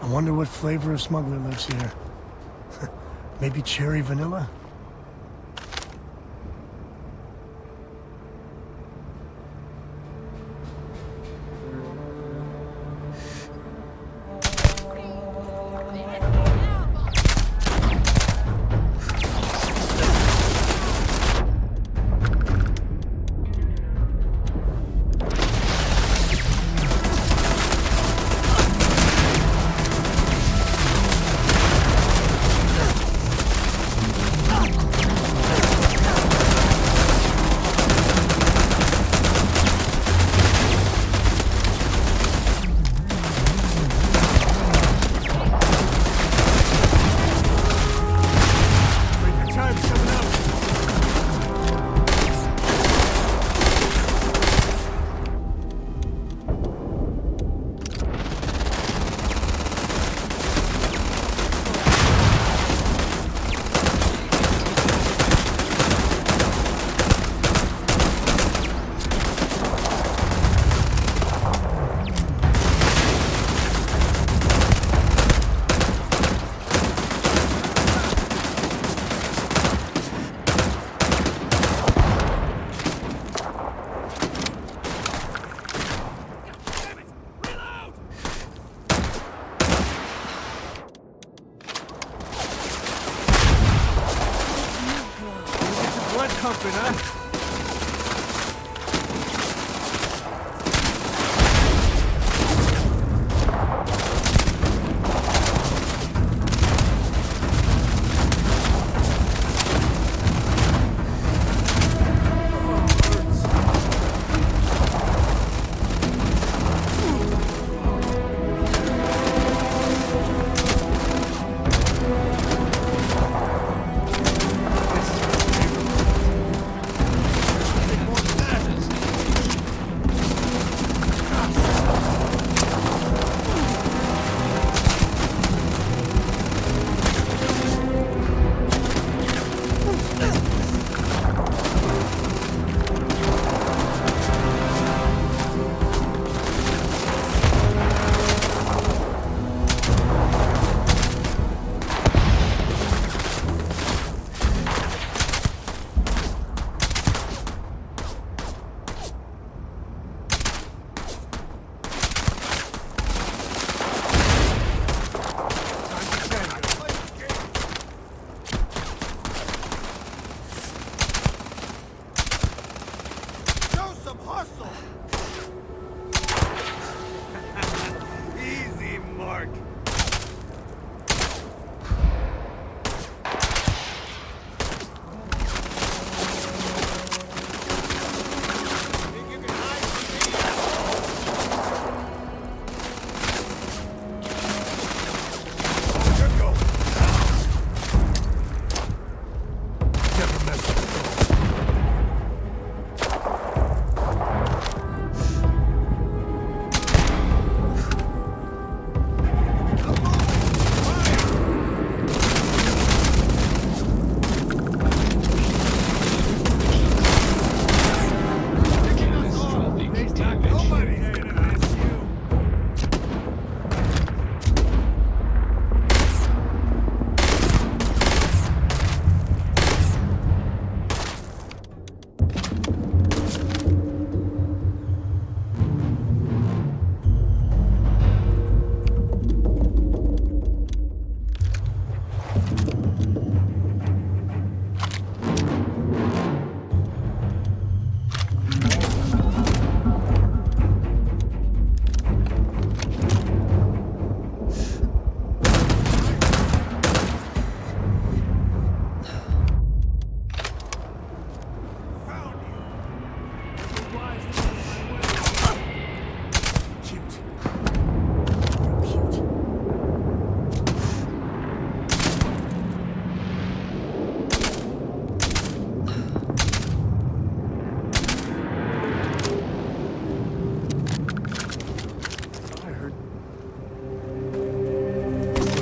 I wonder what flavor of smuggler lives here. Maybe cherry vanilla?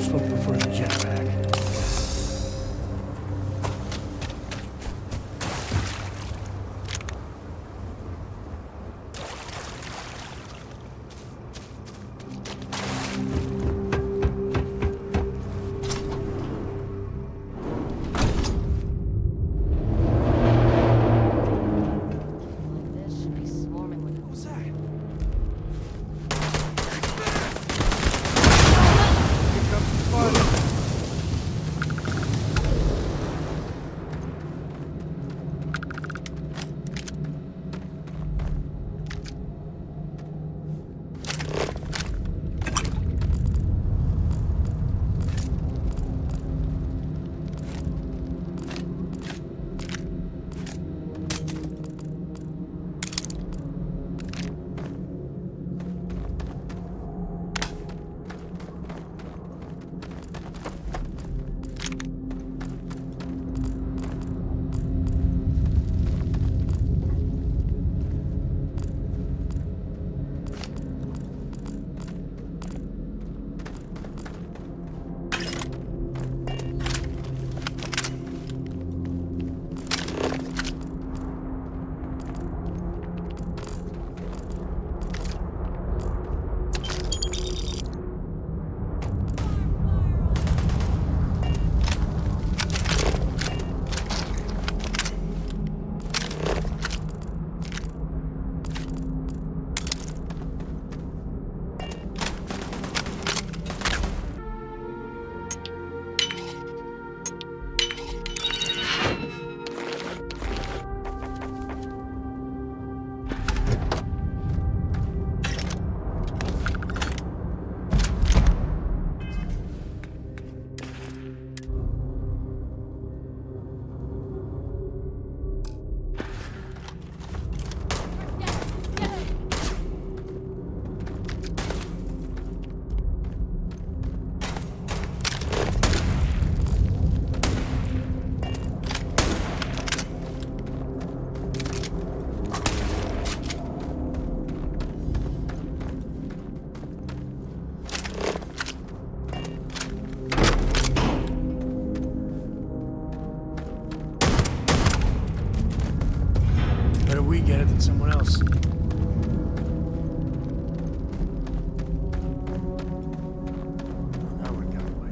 Most folk prefer the jetpack. We get it than someone else. Now we're got away.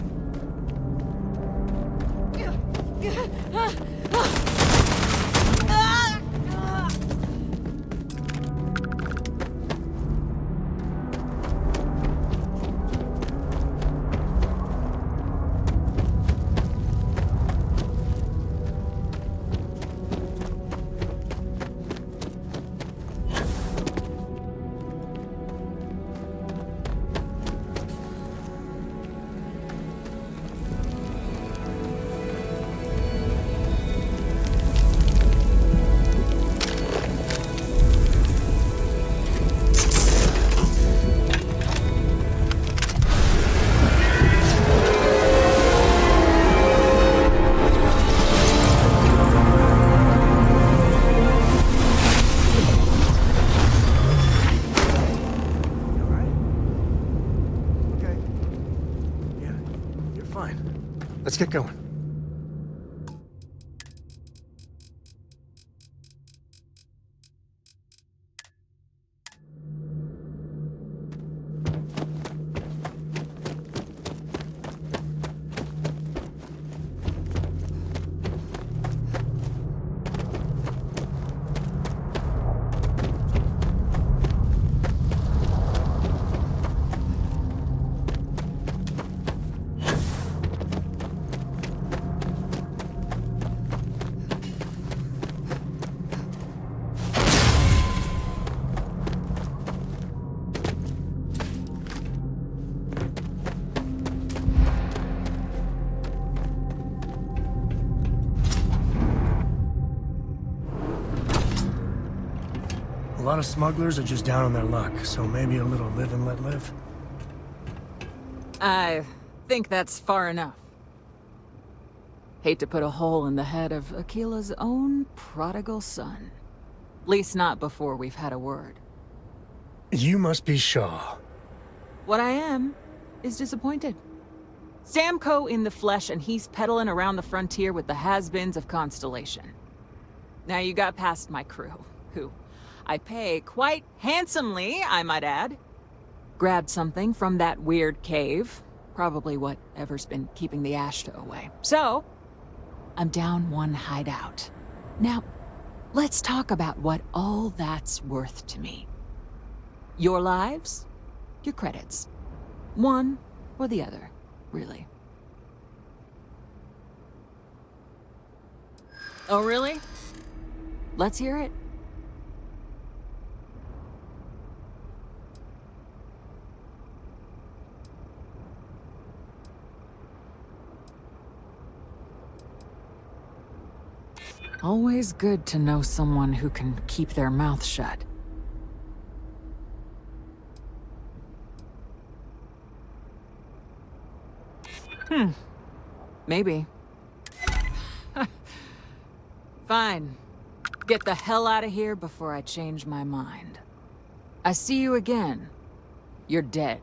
Let's get going. A lot of smugglers are just down on their luck, so maybe a little live and let live. I think that's far enough. Hate to put a hole in the head of Akila's own prodigal son. At least not before we've had a word. You must be Shaw. What I am is disappointed. Samco in the flesh, and he's peddling around the frontier with the has-beens of Constellation. Now you got past my crew, who I pay quite handsomely, I might add. Grabbed something from that weird cave. Probably whatever's been keeping the Ashta away. So, I'm down one hideout. Now, let's talk about what all that's worth to me. Your lives, your credits. One or the other, really. Oh, really? Let's hear it. Always good to know someone who can keep their mouth shut. Maybe. Fine. Get the hell out of here before I change my mind. I see you again. You're dead.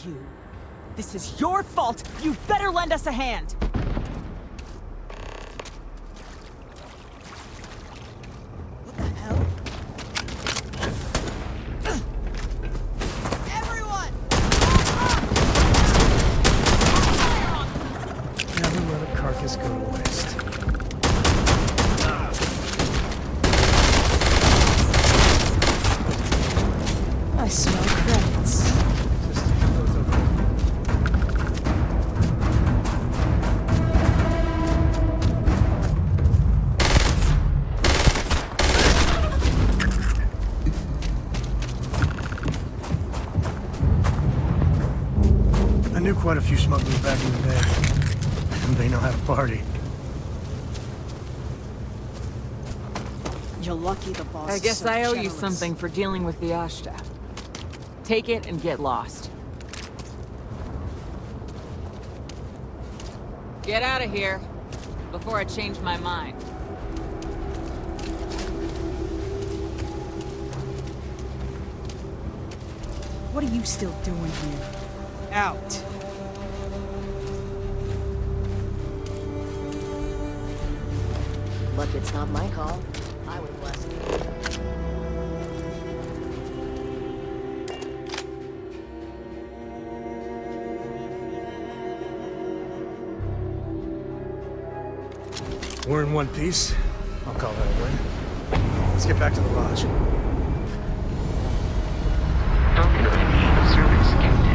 You. This is your fault! You better lend us a hand! What the hell? Everyone! Never let a carcass go to waste. I smell credits. I knew quite a few smugglers back in the day. And they know how to party. You're lucky the boss I is guess so I owe you generous. something for dealing with the Ashta. Take it and get lost. Get out of here before I change my mind. What are you still doing here? Out. Look, it's not my call. I would bless it. We're in one piece. I'll call that a win. Let's get back to the lodge. How can I be of service, Captain?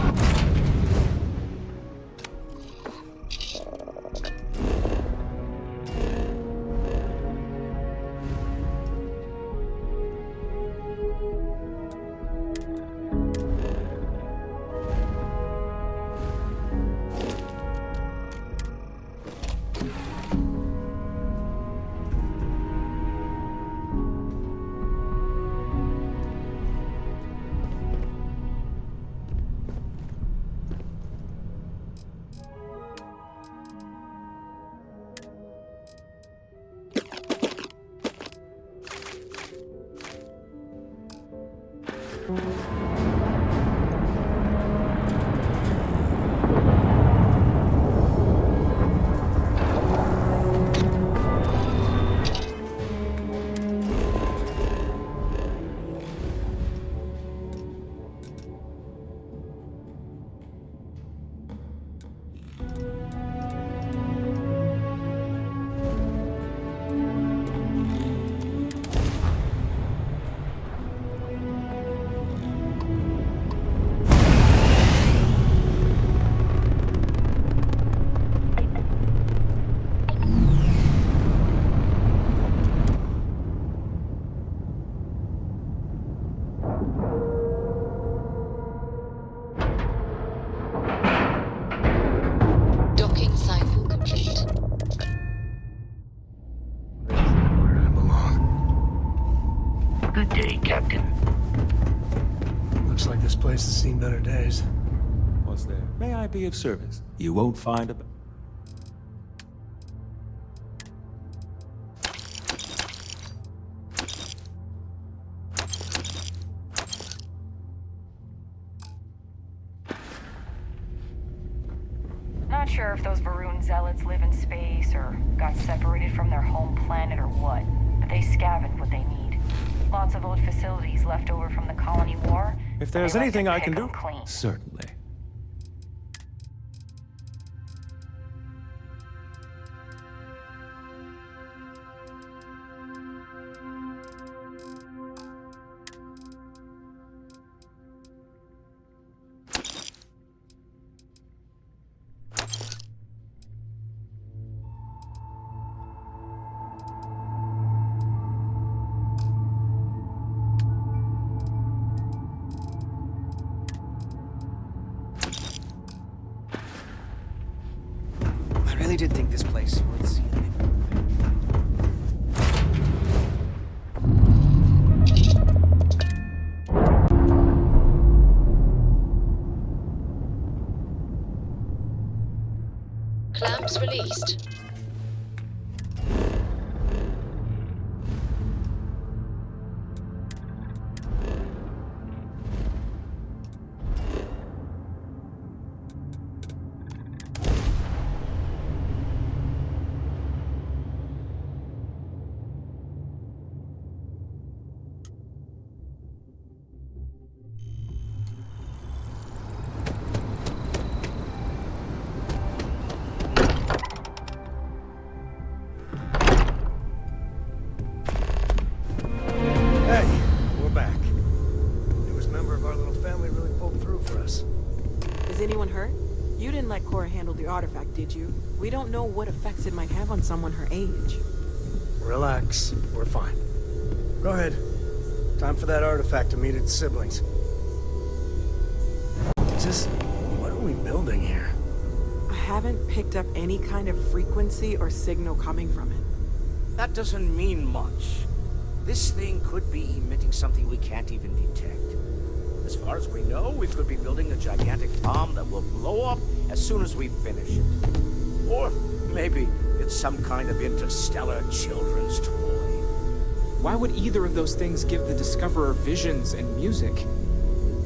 Docking cycle complete. Where I belong. Good day, Captain. Looks like this place has seen better days. What's there? May I be of service? You won't find a... not sure if those Varun zealots live in space or got separated from their home planet or what, but they scavenged what they need. Lots of old facilities left over from the colony war. If there's anything I can do, clean. certainly. I really did think this place was... Clamps released. Artifact, did you? We don't know what effects it might have on someone her age. Relax. We're fine. Go ahead. Time for that artifact to meet its siblings. Just... what are we building here? I haven't picked up any kind of frequency or signal coming from it. That doesn't mean much. This thing could be emitting something we can't even detect. As far as we know, we could be building a gigantic bomb that will blow up as soon as we finish it. Or maybe it's some kind of interstellar children's toy. Why would either of those things give the Discoverer visions and music?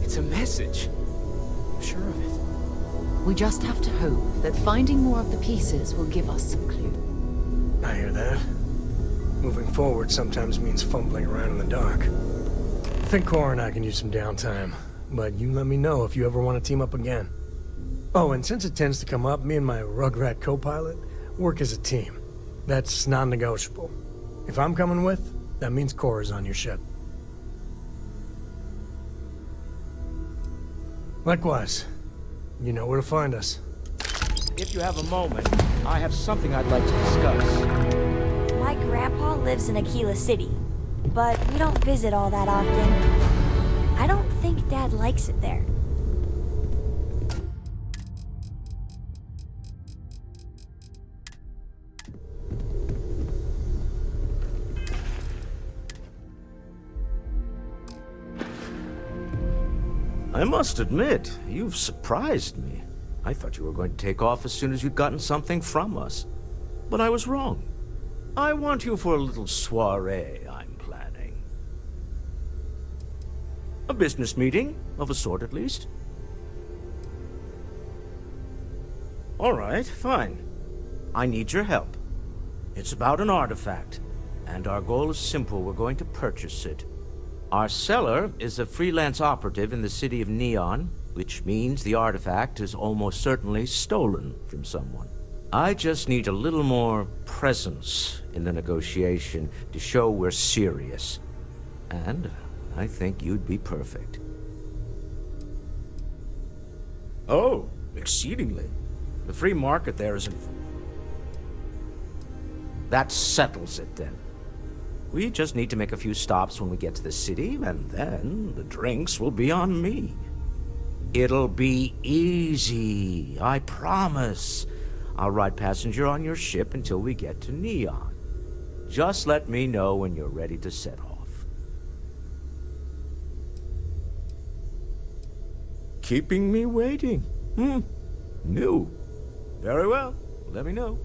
It's a message. I'm sure of it. We just have to hope that finding more of the pieces will give us some clue. I hear that. Moving forward sometimes means fumbling around in the dark. I think Cora and I can use some downtime, but you let me know if you ever want to team up again. Oh, and since it tends to come up, me and my Rugrat co-pilot work as a team. That's non-negotiable. If I'm coming with, that means Cora's on your ship. Likewise, you know where to find us. If you have a moment, I have something I'd like to discuss. My grandpa lives in Aquila City, but we don't visit all that often. I don't think Dad likes it there. I must admit, you've surprised me. I thought you were going to take off as soon as you'd gotten something from us. But I was wrong. I want you for a little soiree I'm planning. A business meeting, of a sort at least. All right, fine. I need your help. It's about an artifact, and our goal is simple. We're going to purchase it. Our seller is a freelance operative in the city of Neon, which means the artifact is almost certainly stolen from someone. I just need a little more presence in the negotiation to show we're serious. And I think you'd be perfect. Oh, exceedingly. The free market there isn't... That settles it then. We just need to make a few stops when we get to the city, and then the drinks will be on me. It'll be easy, I promise. I'll ride passenger on your ship until we get to Neon. Just let me know when you're ready to set off. Keeping me waiting? New. Very well. Let me know.